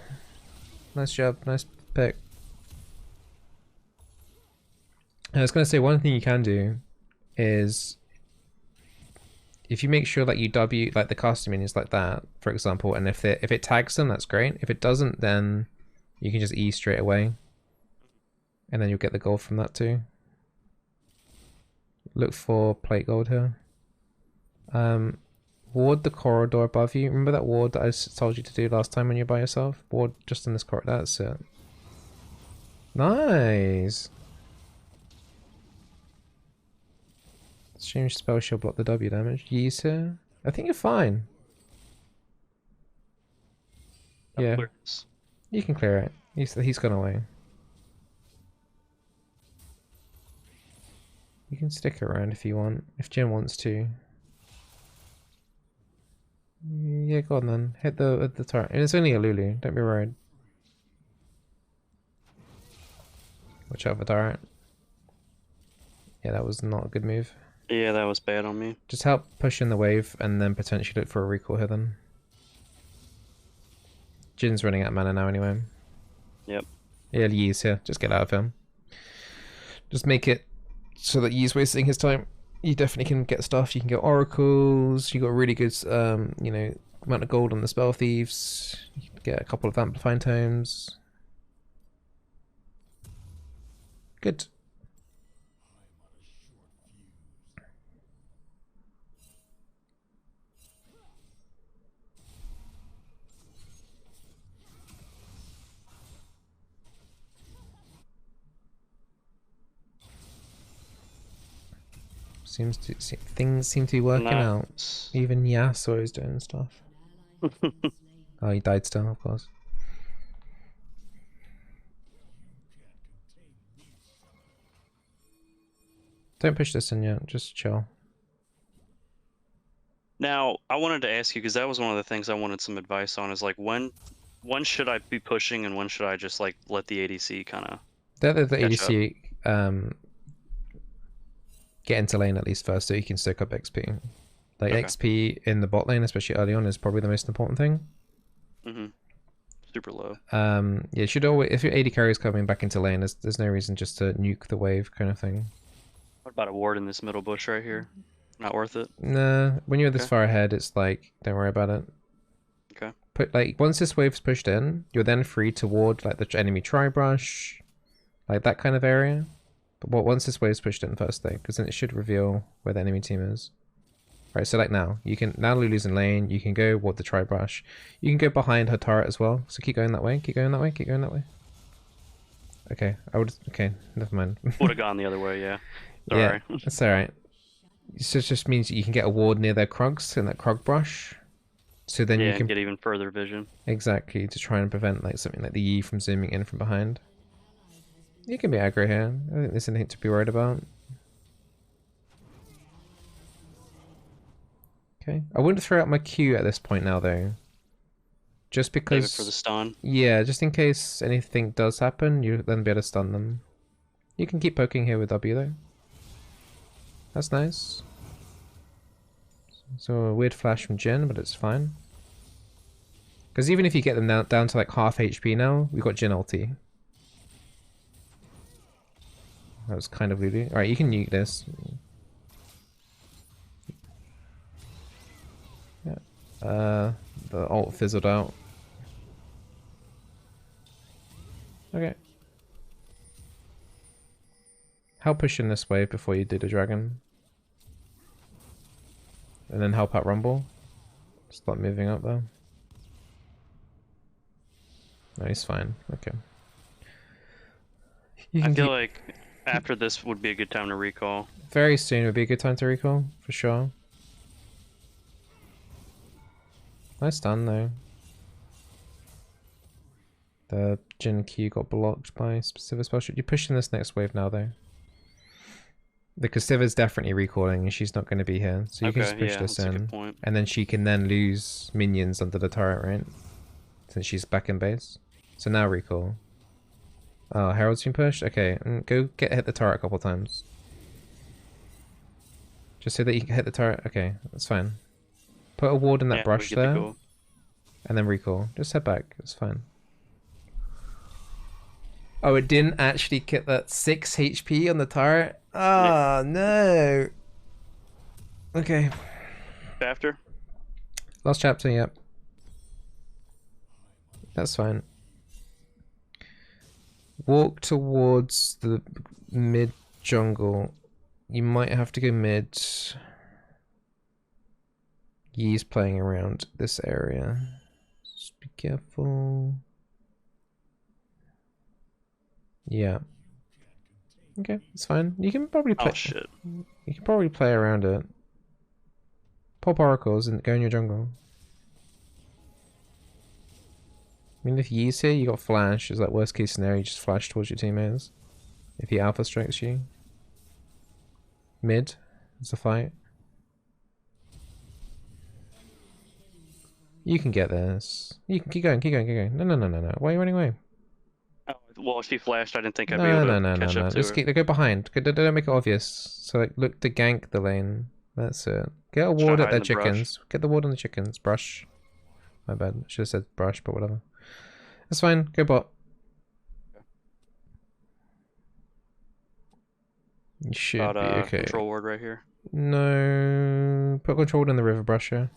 Nice job. Nice pick. And I was gonna say one thing you can do is if you make sure that you W like the caster minions like that, for example, and if it tags them, that's great. If it doesn't, then you can just E straight away. And then you'll get the gold from that too. Look for plate gold here. Ward the corridor above you. Remember that ward that I told you to do last time when you're by yourself? Ward just in this corridor. That's it. Nice. Change spell shield, block the W damage. Use here. I think you're fine. Yeah. You can clear it. He's gone away. You can stick around if you want, if Jin wants to. Yeah, go on then. Hit the turret. And it's only a Lulu, don't be worried. Watch out for turret. Yeah, that was not a good move. Yeah, that was bad on me. Just help push in the wave and then potentially look for a recall here then. Jin's running out of mana now anyway. Yep. Yeah, Yi's here. Just get out of him. Just make it so that Yi's wasting his time. You definitely can get stuff. You can get oracles. You got really good, you know, amount of gold on the spell thieves. You can get a couple of amplifying tomes. Good. Things seem to be working out. Nice. Even Yasuo is doing stuff. Oh, he died still, of course. Don't push this in yet. Just chill. Now, I wanted to ask you, because that was one of the things I wanted some advice on, is like when should I be pushing and when should I just like let the ADC kind of The catch up? ADC get into lane at least first so you can soak up XP. Like Okay. XP in the bot lane, especially early on, is probably the most important thing. Super low. Yeah, you should always, if your AD carry is coming back into lane, there's no reason just to nuke the wave kind of thing. What about a ward in this middle bush right here? Not worth it? Nah, when you're this Okay. far ahead, it's like, don't worry about it. Okay. Once this wave's pushed in, you're then free to ward like the enemy tri-brush, like that kind of area. But once this wave's pushed in first though, because then it should reveal where the enemy team is. Right, so like now Lulu's in lane, you can go ward the tri-brush. You can go behind her turret as well, so keep going that way, keep going that way, keep going that way. Okay, okay, never mind. Would have gone the other way, yeah. Sorry. Yeah, that's alright. So it just means you can get a ward near their Krugs in that Krug brush. So then you can get even further vision. Exactly, to try and prevent like something like the Yi from zooming in from behind. You can be aggro here. I think there's anything to be worried about. Okay. I wouldn't throw out my Q at this point now though. Just because... Save it for the stun. Yeah, just in case anything does happen, you then be able to stun them. You can keep poking here with W though. That's nice. So a weird flash from Jhin, but it's fine. Because even if you get them down to like half HP now, we've got Jhin ulti. That was kind of lulu. Alright, you can nuke this. Yeah. The ult fizzled out. Okay. Help push in this wave before you do the dragon. And then help out Rumble. Start moving up though. No, he's fine. Okay. I feel like after this would be a good time to recall. Very soon would be a good time to recall, for sure. Nice stun though. The Jhin Q got blocked by specific spell shot. You're pushing this next wave now though. Because Siva's definitely recalling and she's not going to be here. So you can just push this in. And then she can then lose minions under the turret, right? Since she's back in base. So now recall. Oh, Herald's been pushed? Okay, go hit the turret a couple times. Just so that you can hit the turret. Okay, that's fine. Put a ward in that brush there. And then recall. Just head back. It's fine. Oh, it didn't actually get that 6 HP on the turret? Oh, no. Okay. After? Last chapter, yep. That's fine. Walk towards the mid jungle. You might have to go mid. Yi's playing around this area. Just be careful. Yeah. Okay, it's fine. You can probably play. Oh shit. You can probably play around it. Pop oracles and go in your jungle. I mean, if Yi's here, you got flash. Is like worst case scenario, you just flash towards your teammates. If he alpha strikes you. Mid is the fight. You can get this. You can keep going, keep going, keep going. No. Why are you running away? Oh, well, she flashed. I didn't think I'd be able to catch up to Just her. go behind. Don't make it obvious. So like, look to gank the lane. That's it. Get a ward at their chickens. Get the ward on the chickens. Brush. My bad. Should have said brush, but whatever. That's fine. Go bot. You should be okay. Control ward right here. No. Put control ward in the river brusher.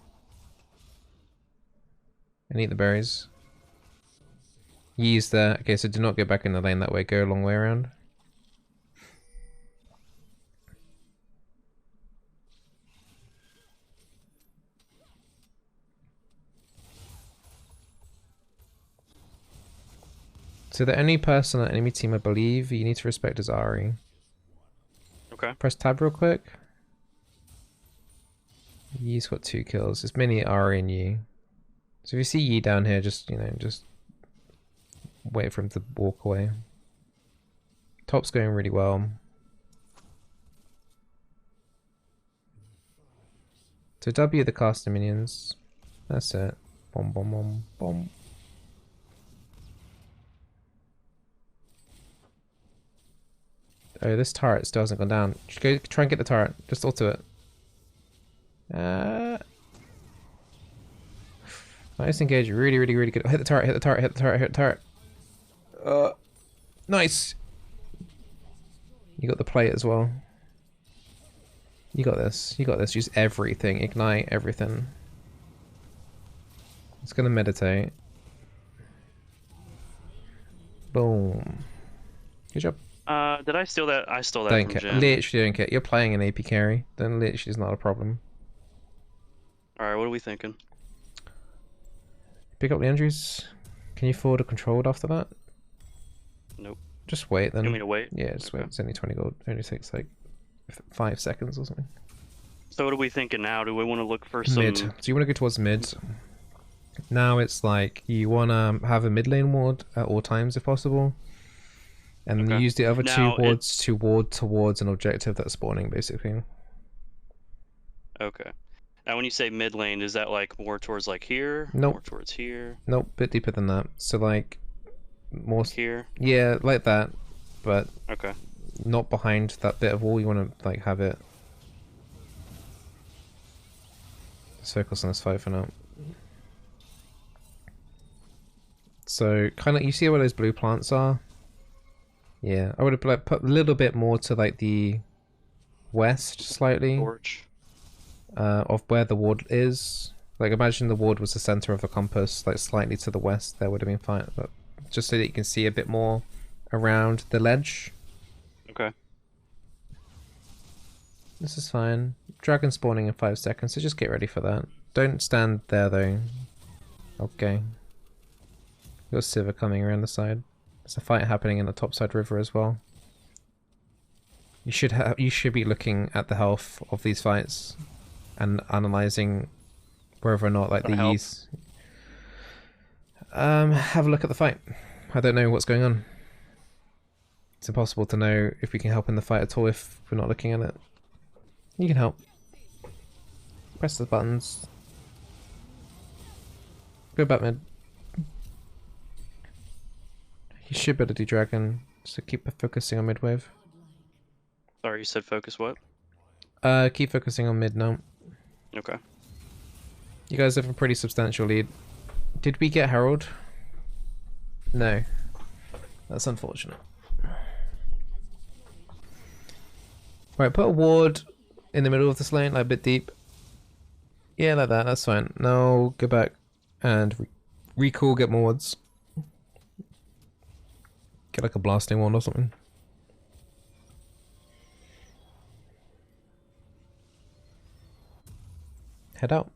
And eat the berries. Use there. Okay, so do not go back in the lane that way. Go a long way around. So the only person on enemy team I believe you need to respect is Ari. Okay. Press tab real quick. Yi's got 2 kills. It's mainly Ari and Yi. So if you see Yi down here, just, you know, just wait for him to walk away. Top's going really well. So W the caster minions. That's it. Bomb, bomb, bomb, bomb. Oh, this turret still hasn't gone down. Just go try and get the turret. Just auto it. Nice engage. Really, really, really good. Hit the turret, hit the turret, hit the turret, hit the turret. Nice. You got the plate as well. You got this. You got this. Use everything. Ignite everything. It's gonna meditate. Boom. Good job. Did I steal that? I stole that Don't from care. Jen. Literally don't care. You're playing an AP carry. Then literally is not a problem. Alright, what are we thinking? Pick up the injuries. Can you forward a controlled after that? Nope. Just wait then. You want me to wait? Yeah, just Okay. wait. It's only 20 gold. It only takes like 5 seconds or something. So what are we thinking now? Do we want to look for some... Mid. So you want to go towards mid. Now it's like you want to have a mid lane ward at all times if possible. And then Okay. you use the other Now, 2 wards to ward towards an objective that's spawning basically. Okay. Now when you say mid lane, is that like more towards like here? Nope. More towards here? Nope, bit deeper than that. So like more Here? yeah, like that, but Okay. not behind that bit of wall. You want to like have it. Let's focus on this fight for now. So kind of, you see where those blue plants are? Yeah, I would have like put a little bit more to like the west slightly Torch. of where the ward is. Like imagine the ward was the center of the compass, like slightly to the west. There would have been fine, but just so that you can see a bit more around the ledge. Okay. This is fine. Dragon spawning in 5 seconds, so just get ready for that. Don't stand there though. Okay. Got Sivir coming around the side. There's a fight happening in the topside river as well. You should be looking at the health of these fights and analysing whether or not like the Ys. Have a look at the fight. I don't know what's going on. It's impossible to know if we can help in the fight at all if we're not looking at it. You can help. Press the buttons. Go back mid. You should be able to do dragon, so keep focusing on mid wave. Sorry, you said focus what? Keep focusing on mid now. Okay. You guys have a pretty substantial lead. Did we get Herald? No. That's unfortunate. Right, put a ward in the middle of this lane, like a bit deep. Yeah, like that, that's fine. Now go back and recall, get more wards. Get like a blasting wand or something. Head out.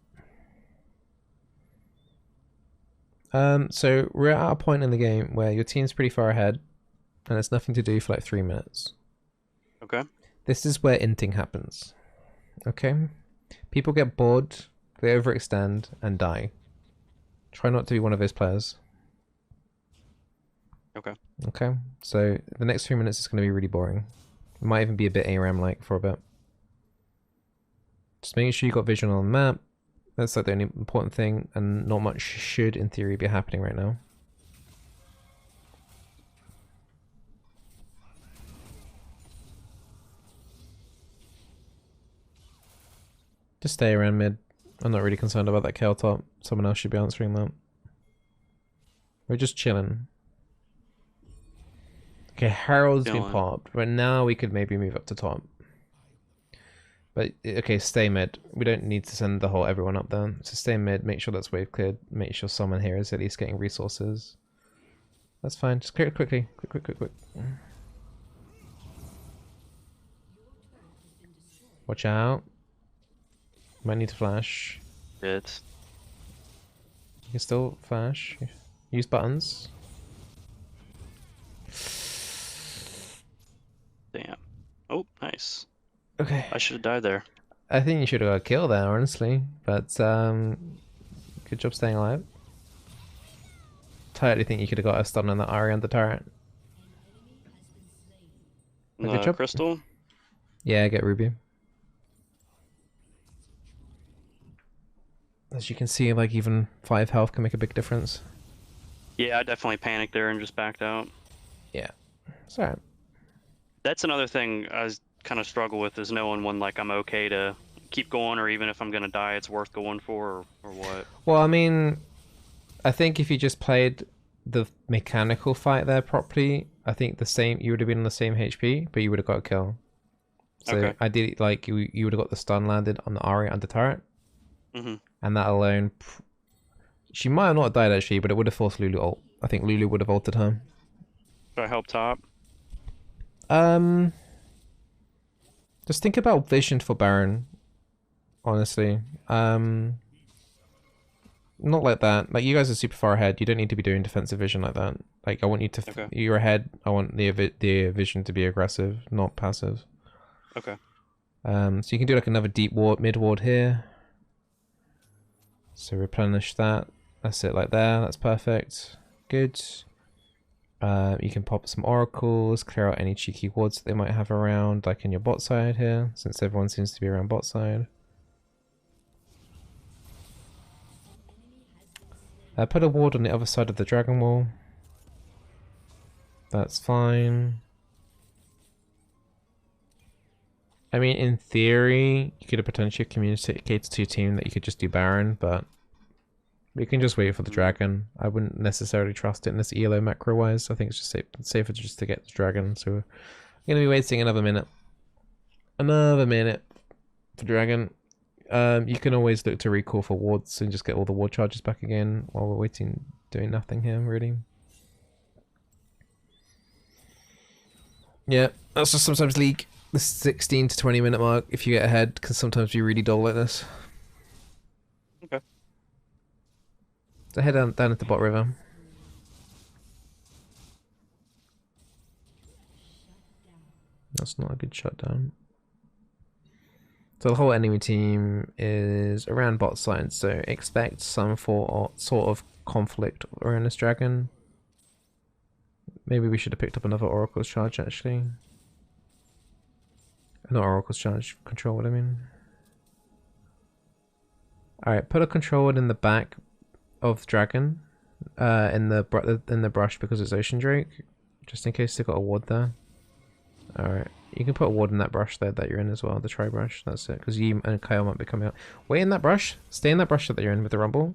So we're at a point in the game where your team's pretty far ahead and there's nothing to do for like 3 minutes. Okay. This is where inting happens. Okay? People get bored, they overextend, and die. Try not to be one of those players. Okay. Okay? So the next 3 minutes is going to be really boring. It might even be a bit ARAM-like for a bit. Just making sure you got vision on the map. That's like the only important thing, and not much should, in theory, be happening right now. Just stay around mid. I'm not really concerned about that KL top. Someone else should be answering that. We're just chilling. Okay, Harold's been popped, but now we could maybe move up to top. But, okay, stay mid. We don't need to send the whole everyone up there. So stay mid, make sure that's wave cleared, make sure someone here is at least getting resources. That's fine, just clear it quickly. Quick. Watch out. Might need to flash. It's... You can still flash. Use buttons. Damn. Oh, nice. Okay. I should have died there. I think you should have got a kill there, honestly. But good job staying alive. Totally think you could have got a stun on that Ari on the turret. Good job. Crystal? Yeah, get Ruby. As you can see, like even 5 health can make a big difference. Yeah, I definitely panicked there and just backed out. Yeah, it's alright. That's another thing I kind of struggle with, is knowing when like I'm okay to keep going, or even if I'm gonna die, it's worth going for, or what. Well, I mean, I think if you just played the mechanical fight there properly, I think you would have been on the same HP, but you would have got a kill. So Okay. ideally, like you would have got the stun landed on the Ari under turret, and that alone, she might have not died actually, but it would have forced Lulu ult. I think Lulu would have ulted her. Should I help top? Just think about vision for Baron. Honestly, not like that. Like, you guys are super far ahead. You don't need to be doing defensive vision like that. Like, I want you to... Okay. You're ahead. I want the vision to be aggressive, not passive. Okay. So you can do like another deep ward, mid ward here. So replenish that. That's it like there. That's perfect. Good. You can pop some oracles, clear out any cheeky wards that they might have around, like in your bot side here, since everyone seems to be around bot side. Put a ward on the other side of the dragon wall. That's fine. I mean, in theory, you could have potentially communicated to your team that you could just do Baron, but we can just wait for the dragon. I wouldn't necessarily trust it in this ELO macro-wise. I think it's just safer just to get the dragon. So we're going to be waiting another minute. Another minute for dragon. You can always look to recall for wards and just get all the ward charges back again while we're waiting, doing nothing here, really. Yeah, that's just sometimes league. The 16 to 20 minute mark, if you get ahead, can sometimes be really dull like this. Okay. So head down at the bot river. That's not a good shutdown. So the whole enemy team is around bot side, so expect some sort of conflict around this dragon. Maybe we should have picked up another Oracle's charge, actually. Not Oracle's charge, control what I mean. Alright, put a control ward in the back of dragon, in the brush because it's Ocean Drake, just in case they got a ward there. Alright, you can put a ward in that brush there that you're in as well, the tri brush. That's it, because you and Kyle might be coming out. Wait in that brush. Stay in that brush that you're in with the rumble.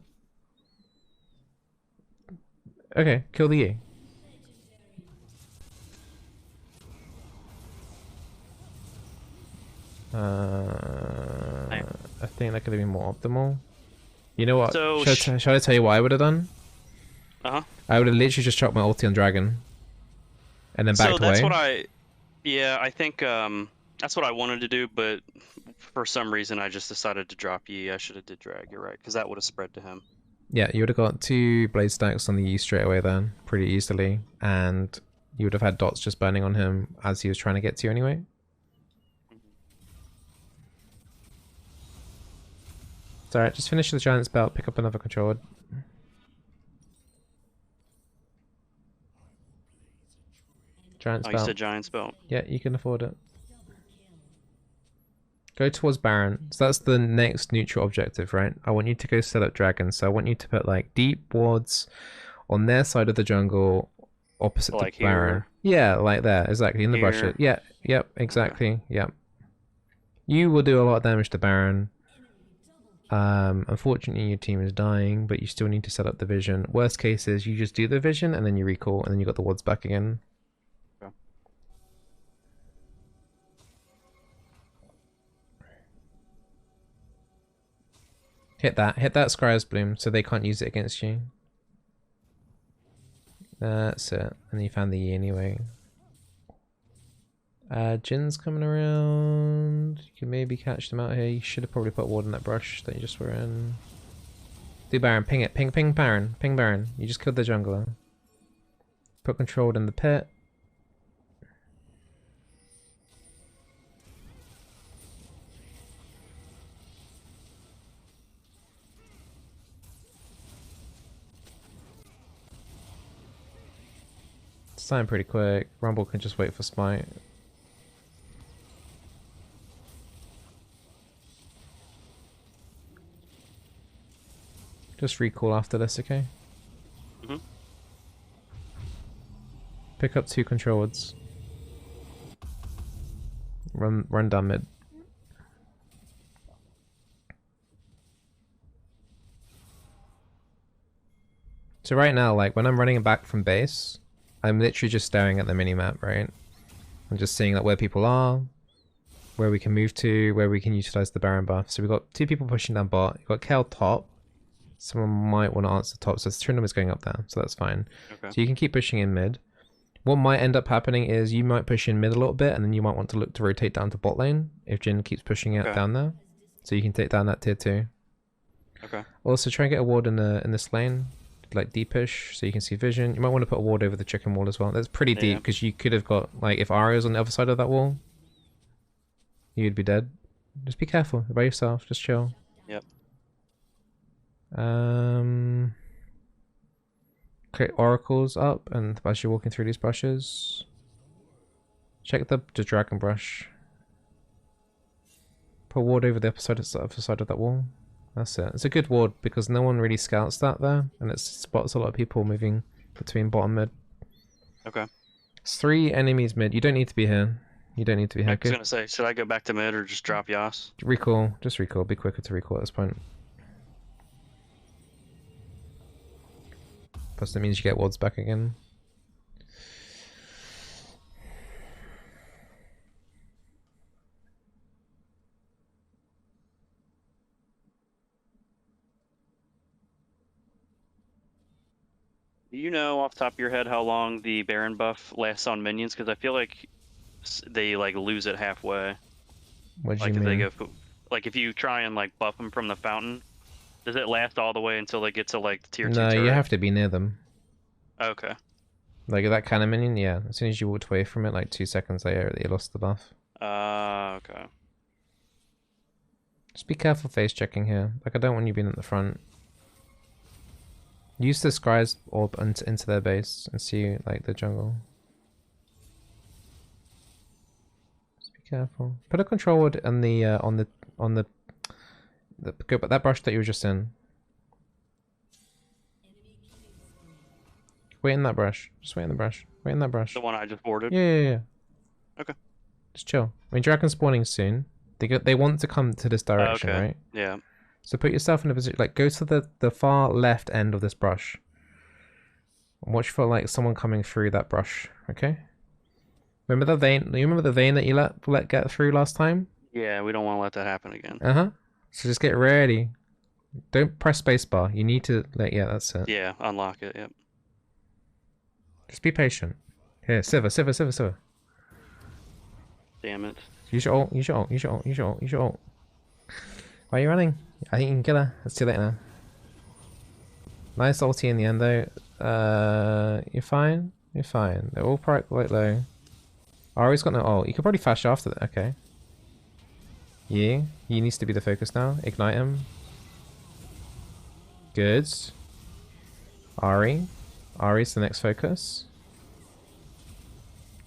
Okay, kill the E. I think that could have been more optimal. You know what? So shall I tell you what I would have done? Uh-huh. I would have literally just chopped my ulti on dragon. And then backed away. So that's what I think that's what I wanted to do, but for some reason I just decided to drop E. I should have did drag, you're right, because that would have spread to him. Yeah, you would have got 2 blade stacks on the E straight away then, pretty easily. And you would have had dots just burning on him as he was trying to get to you anyway. It's alright, just finish the giant's belt, pick up another controller. Giant's belt. You said giant's belt. Yeah, you can afford it. Go towards Baron. So that's the next neutral objective, right? I want you to go set up dragons. So I want you to put like deep wards on their side of the jungle, opposite like the Baron. Here. Yeah, like there, exactly, in the brush. Yeah, yep, exactly, okay. Yep. You will do a lot of damage to Baron. Unfortunately your team is dying, but you still need to set up the vision. Worst case is you just do the vision and then you recall and then you got the wards back again. Okay. Hit that Scryer's Bloom so they can't use it against you. That's it. And you found the E anyway. Jin's coming around. You can maybe catch them out here. You should have probably put ward in that brush that you just were in. Do Baron, ping it. Ping Baron. Ping Baron. You just killed the jungler. Put controlled in the pit. Starting pretty quick. Rumble can just wait for Smite. Just recall after this, okay? Mm-hmm. Pick up 2 control wards. Run down mid. So right now, like when I'm running back from base, I'm literally just staring at the minimap, right? I'm just seeing like where people are, where we can move to, where we can utilize the Baron buff. So we've got 2 people pushing down bot. You've got Kel top. Someone might want to answer top, so Trindam is going up there, so that's fine. Okay. So you can keep pushing in mid. What might end up happening is you might push in mid a little bit, and then you might want to look to rotate down to bot lane if Jhin keeps pushing it down there. So you can take down that tier 2. Okay. Also try and get a ward in this lane, like deep push, so you can see vision. You might want to put a ward over the chicken wall as well. That's pretty deep because you could have got like if Arya's on the other side of that wall, you'd be dead. Just be careful by yourself. Just chill. Yep. Okay, oracles up, and as you're walking through these brushes, check the dragon brush. Put a ward over the other side of that wall. That's it. It's a good ward because no one really scouts that there, and it spots a lot of people moving between bottom mid. Okay. It's 3 enemies mid. You don't need to be here. You don't need to be here. I was gonna say, should I go back to mid or just drop Yas? Recall. Just recall. Be quicker to recall at this point. Plus that means you get wards back again. Do you know off the top of your head how long the Baron buff lasts on minions? Because I feel like they like lose it halfway. What do Like you if mean? they go, like if you try and like buff them from the fountain, does it last all the way until they get to like the tier 2 No, turret? you have to be near them. Okay. Like that kind of minion, yeah. As soon as you walked away from it, like 2 seconds later, you lost the buff. Okay. Just be careful face checking here. Like I don't want you being at the front. Use the scry's orb into their base and see like the jungle. Just be careful. Put a control ward on the go but that brush that you were just in. Wait in that brush. Just wait in the brush. Wait in that brush. The one I just boarded? Yeah. Okay. Just chill. I mean, dragon spawning soon. They want to come to this direction, okay. right? Yeah. So put yourself in a position, like go to the far left end of this brush. And watch for like someone coming through that brush, okay? Remember the vein? You remember the vein that you let get through last time? Yeah, we don't want to let that happen again. So just get ready. Don't press spacebar. You need to like that's it. Yeah, unlock it. Yep. Just be patient. Here, Sivir. Damn it. Use your ult. Why are you running? I think you can kill her. Let's see later now. Nice ulti in the end though. You're fine. They're all quite low. Ari's got no ult. You could probably flash after that. Okay. Yeah. He needs to be the focus now. Ignite him. Good. Ari's the next focus.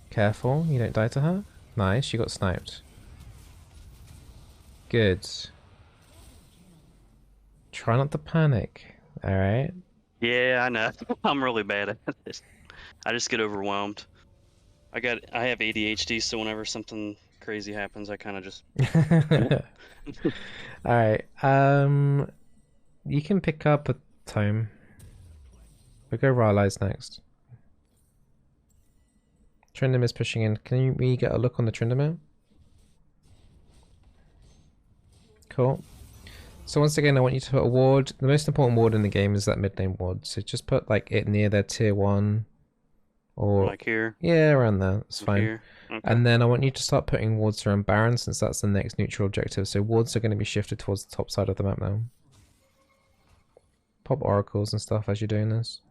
Careful, you don't die to her. Nice, you got sniped. Good. Try not to panic. Alright. Yeah, I know. I'm really bad at this. I just get overwhelmed. I have ADHD, so whenever something crazy happens, I kind of just... Alright, you can pick up a tome. We'll go Rylai's next. Trindam is pushing in. Can we get a look on the Trindam? Cool. So once again, I want you to put a ward. The most important ward in the game is that mid-lane ward. So just put like it near their tier 1. Or like here? Yeah, around there. It's fine. Here? Okay. And then I want you to start putting wards around Baron since that's the next neutral objective. So wards are going to be shifted towards the top side of the map now. Pop oracles and stuff as you're doing this.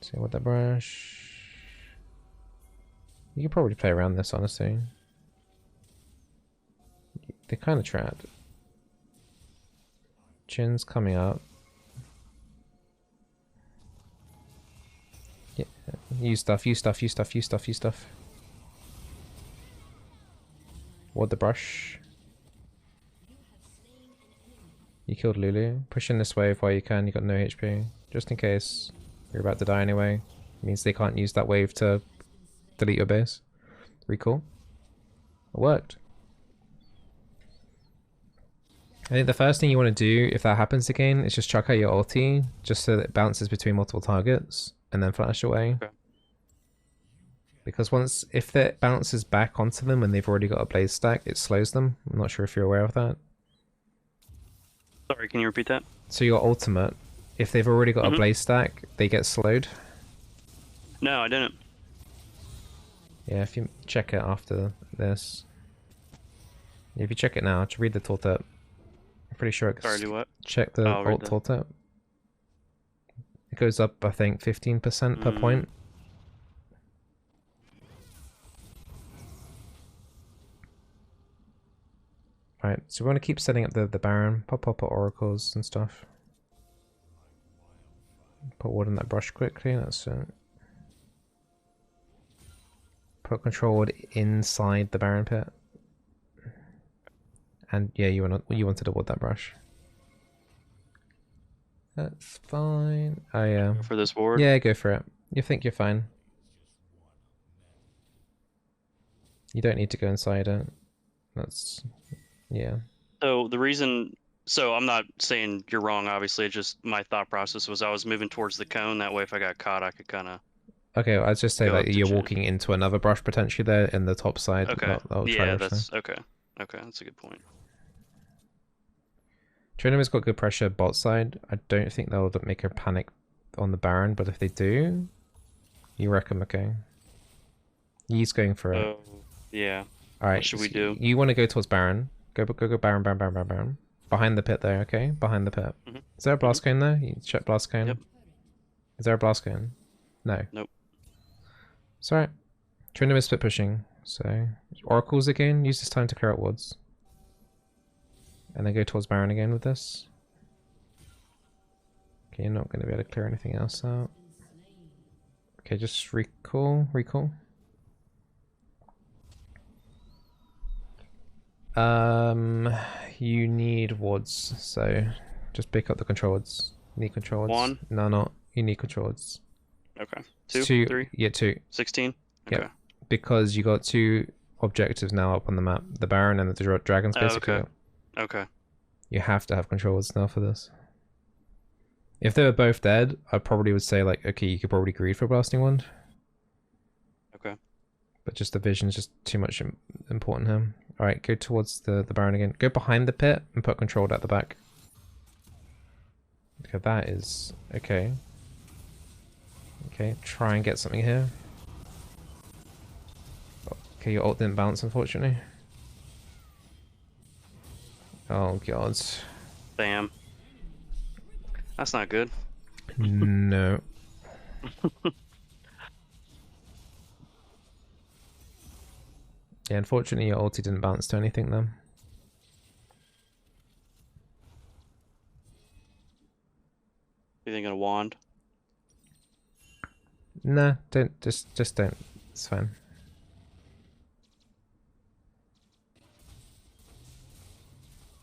See what that brush. You can probably play around this, honestly. They're kind of trapped. Jin's coming up. Yeah, Use stuff, use stuff, use stuff, use stuff, use stuff. Ward the brush. You killed Lulu. Push in this wave while you can, you got no HP. Just in case you're about to die anyway. It means they can't use that wave to delete your base. Recall. It worked. I think the first thing you want to do if that happens again is just chuck out your ulti, just so that it bounces between multiple targets, and then flash away. Okay. Because if it bounces back onto them when they've already got a blaze stack, it slows them. I'm not sure if you're aware of that. Sorry, can you repeat that? So your ultimate, if they've already got a blaze stack, they get slowed. No, I didn't. Yeah, if you check it after this. If you check it now, just read the tooltip. I'm pretty sure it's... Sorry, do what? Check the alt tooltip. It goes up, I think, 15% per point. Right, so we want to keep setting up the Baron, pop oracles and stuff. Put ward in that brush quickly, that's it. Put control ward inside the Baron pit. And yeah, you wanted to ward that brush. That's fine. Oh yeah. For this ward? Yeah, go for it. You think you're fine. You don't need to go inside it. That's... yeah. So the reason... So I'm not saying you're wrong, obviously. It's just my thought process was I was moving towards the cone. That way if I got caught, I could kind of... Okay, well, I'd just say that you're walking into another brush potentially there in the top side. Okay. Yeah, that's... Okay. Okay, that's a good point. Trinium's got good pressure bot side. I don't think they'll make a panic on the Baron, but if they do, you reckon okay. He's going for it. Yeah. Alright, what should we do? You want to go towards Baron. Go Baron, Baron. Behind the pit there, okay? Behind the pit. Is there a blast cone there? You check blast cone. Yep. Is there a blast cone? No. Nope. It's alright. Trinium is split pushing, so... Oracles again, use this time to clear out wards. And then go towards Baron again with this. Okay, you're not going to be able to clear anything else out. Okay, just recall. You need wards, so just pick up the control wards. You need control wards. One? No, not. You need control wards. Okay. Two? 3? Yeah, 2. 16? Okay. Yep. Because you got 2 objectives now up on the map. The Baron and the Dragons, basically. Okay. Okay. You have to have control wards now for this. If they were both dead, I probably would say, like, okay, you could probably greed for a Blasting Wand. Okay. But just the vision's just too much important here. Alright, go towards the Baron again. Go behind the pit and put control at the back. Okay, that is... okay. Okay, try and get something here. Okay, your ult didn't bounce, unfortunately. Oh, God. Damn. That's not good. No. Yeah, unfortunately your ulti didn't bounce to anything then. You thinking a wand? Nah, don't, just don't. It's fine.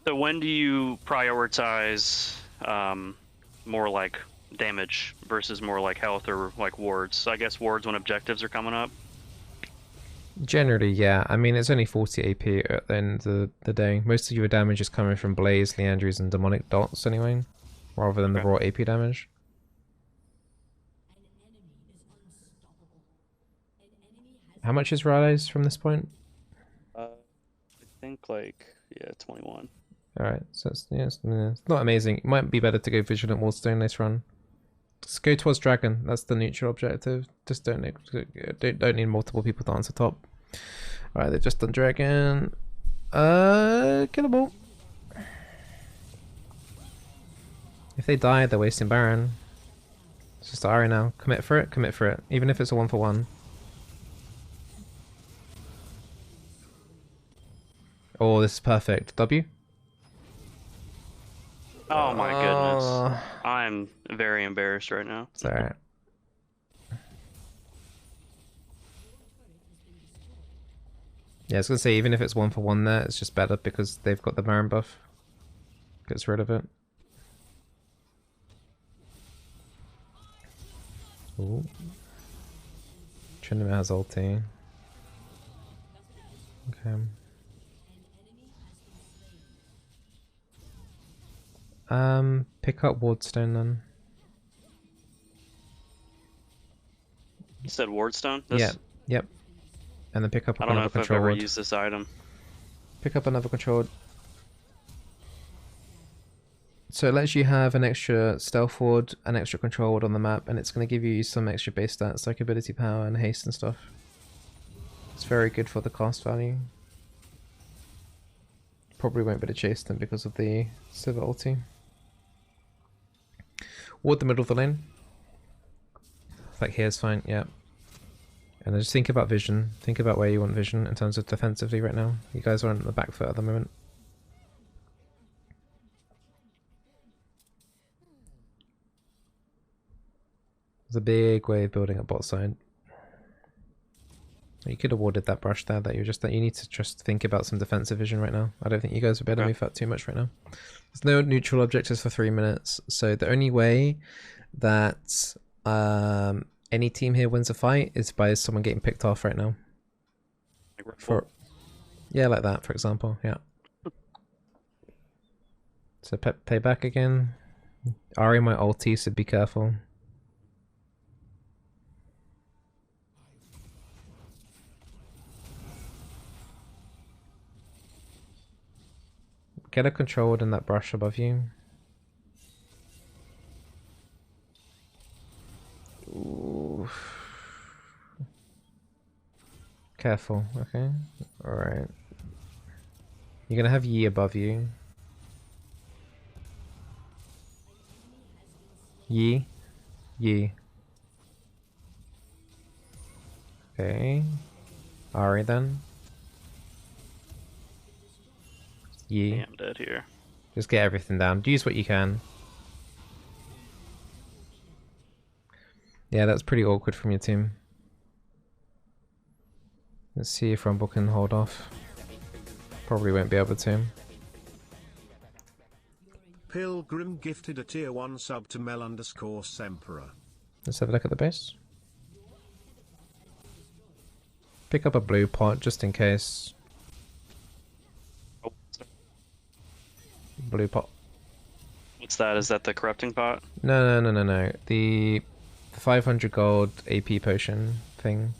So when do you prioritize more like damage versus more like health or like wards? So I guess wards when objectives are coming up. Generally, yeah. I mean, it's only 40 AP at the end of the day. Most of your damage is coming from Blaze, Leandries, and Demonic Dots anyway, rather than the raw AP damage. How much is Raleig's from this point? I think like, yeah, 21. Alright, so it's not amazing. It might be better to go Vigilant Wallstone later on. Just go towards Dragon. That's the neutral objective. Just don't need multiple people to answer top. Alright, they've just done Dragon. Killable. If they die, they're wasting Baron. It's just Ari now. Commit for it. Even if it's a 1-for-1. Oh, this is perfect. W? Oh my goodness. I'm very embarrassed right now. It's alright. Yeah, I was gonna say even if it's 1-for-1 there, it's just better because they've got the Baron buff. Gets rid of it. Ooh. Trinity has ulti. Okay. Pick up Wardstone then. You said Wardstone? Yeah, yep. And then pick up I don't know another if I've control ever ward. used this item. Pick up another control. So it lets you have an extra stealth ward, an extra control ward on the map, and it's going to give you some extra base stats like ability power and haste and stuff. It's very good for the cost value. Probably won't be able to chase them because of the Sivir ulti. Ward the middle of the lane. Like here's fine, yeah. And then just think about vision. Think about where you want vision in terms of defensively right now. You guys are on the back foot at the moment. There's a big wave building at bot side. You could have warded that brush there. That you need to just think about some defensive vision right now. I don't think you guys would be able to move that too much right now. There's no neutral objectives for 3 minutes, so the only way that any team here wins a fight is by someone getting picked off right now. Yeah, like that, for example. Yeah. So play back again. Ari might ulti, so be careful. Get a control ward in that brush above you. Ooh. Careful, okay? Alright. You're gonna have Yi above you. Yi. Yi. Okay. Ari then. Yi. I'm dead here. Just get everything down. Use what you can. Yeah, that's pretty awkward from your team. Let's see if Rumble can hold off. Probably won't be able to. Pilgrim gifted a tier 1 sub to Mel_Semperor. Let's have a look at the base. Pick up a blue pot just in case. Oh, Blue pot. what's that? Is that the corrupting pot? No. The 500 gold AP potion thing.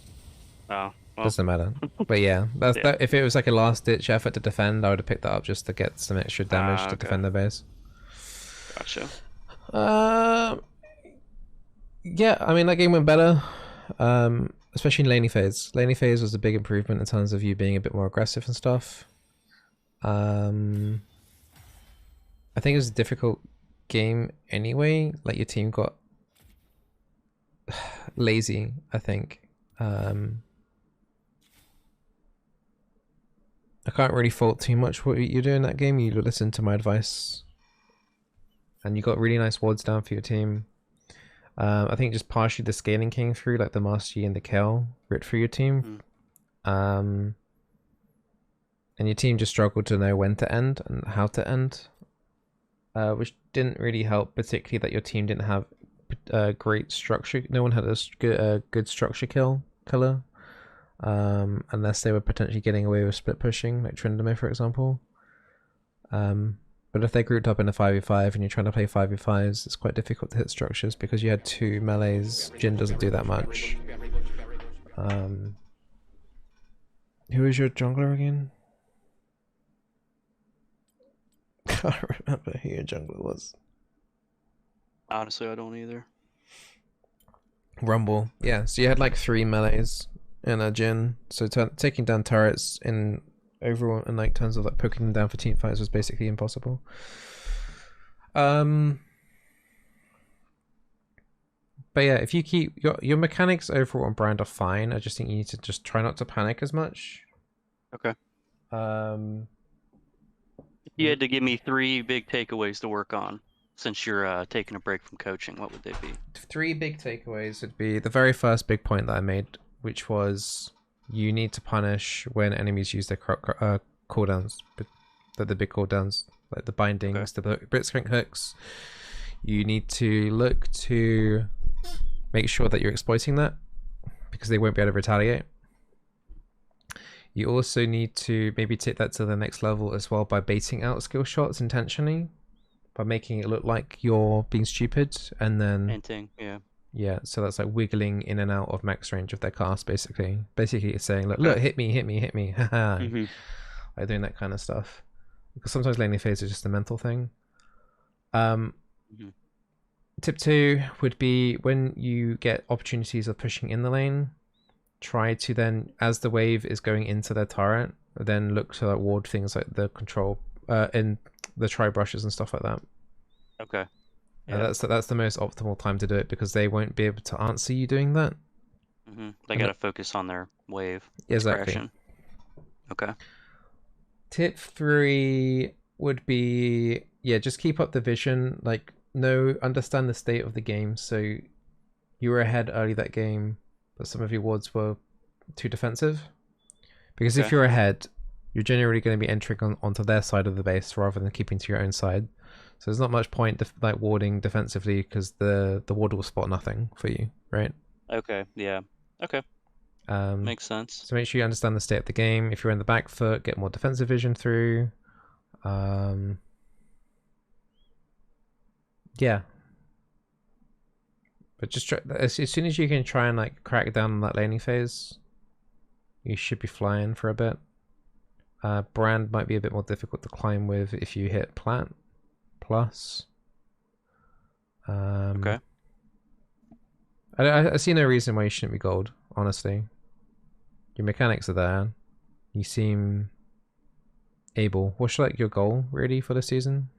Oh, well. Doesn't matter. But yeah, that's Yeah. that. If it was like a last ditch effort to defend, I would have picked that up just to get some extra damage to okay. defend the base. Gotcha. Yeah, I mean that game went better. Especially in laney phase. Laney phase was a big improvement in terms of you being a bit more aggressive and stuff. I think it was a difficult game anyway. Like your team got lazy, I think. I can't really fault too much what you do in that game. You listened to my advice. And you got really nice wards down for your team. I think just partially the scaling came through, like the Master Yi and the Kel writ for your team. And your team just struggled to know when to end and how to end. Which didn't really help, particularly that your team didn't have great structure. No one had a good structure killer. Unless they were potentially getting away with split pushing, like Tryndamere, for example. But if they're grouped up in a 5v5 and you're trying to play 5v5s, it's quite difficult to hit structures because you had 2 melees. Jhin doesn't do that much. Who is your jungler again? Can't remember who your jungler was. Honestly, I don't either. Rumble. Yeah, so you had like 3 melees in a Jhin. So taking down turrets in overall in like terms of like poking them down for team fights was basically impossible. But yeah, if you keep your mechanics overall on brand are fine. I just think you need to just try not to panic as much. Okay. Um If you had to give me 3 big takeaways to work on since you're taking a break from coaching, what would they be? 3 big takeaways would be the very first big point that I made, which was you need to punish when enemies use their cooldowns, the big cooldowns, like the bindings, the blitzcrank hooks. You need to look to make sure that you're exploiting that, because they won't be able to retaliate. You also need to maybe take that to the next level as well by baiting out skill shots intentionally, by making it look like you're being stupid, and then Hinting, yeah. Yeah, so that's like wiggling in and out of max range of their cast, basically. Basically, it's saying, look, hit me, haha. Like doing that kind of stuff. Because sometimes laning phase is just a mental thing. Tip 2 would be when you get opportunities of pushing in the lane, try to then, as the wave is going into their turret, then look to like ward things like the control, in the tri brushes and stuff like that. Okay. Yeah. That's the most optimal time to do it, because they won't be able to answer you doing that. They gotta focus on their wave. Exactly. Crashing. Okay. Tip 3 would be, yeah, just keep up the vision. Like, understand the state of the game. So you were ahead early that game, but some of your wards were too defensive. Because if you're ahead, you're generally going to be entering onto their side of the base rather than keeping to your own side. So there's not much point like warding defensively, because the ward will spot nothing for you, right? Okay. Yeah. Okay. Makes sense. So make sure you understand the state of the game. If you're in the back foot, get more defensive vision through. Yeah. But just try, as soon as you can try and like crack down on that laning phase, you should be flying for a bit. Brand might be a bit more difficult to climb with if you hit plat plus. Okay. I see no reason why you shouldn't be gold, honestly. Your mechanics are there. You seem able. What's like your goal really for the season?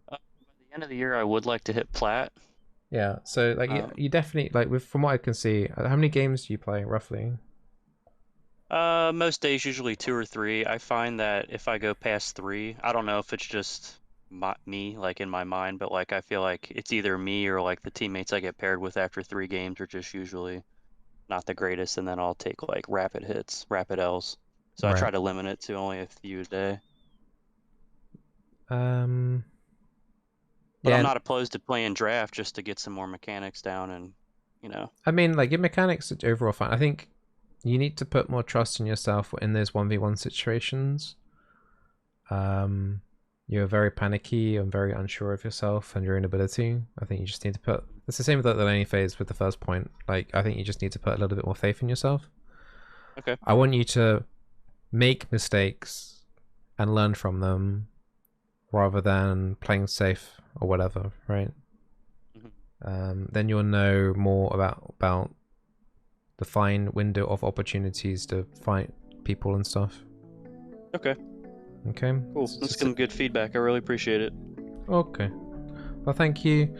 By the end of the year, I would like to hit plat. Yeah, so like you definitely, like, from what I can see, how many games do you play roughly? Most days usually 2 or 3. I find that if I go past 3, I don't know if it's just me, like in my mind, but like I feel like it's either me or like the teammates I get paired with after 3 games are just usually not the greatest, and then I'll take like rapid hits, rapid L's. So I try to limit it to only a few a day. But I'm not opposed to playing draft just to get some more mechanics down, and I mean, like, your mechanics are overall fine. I think you need to put more trust in yourself in those 1v1 situations. You're very panicky and very unsure of yourself and your own ability. I think you just need to put... It's the same with the laning phase with the first point. Like, I think you just need to put a little bit more faith in yourself. Okay. I want you to make mistakes and learn from them rather than playing safe or whatever, right? Then you'll know more about the fine window of opportunities to fight people and stuff. Okay. Okay. Cool. That's some good feedback. I really appreciate it. Okay. Well, thank you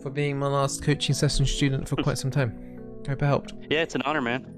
for being my last coaching session student for quite some time. Hope it helped. Yeah, it's an honor, man.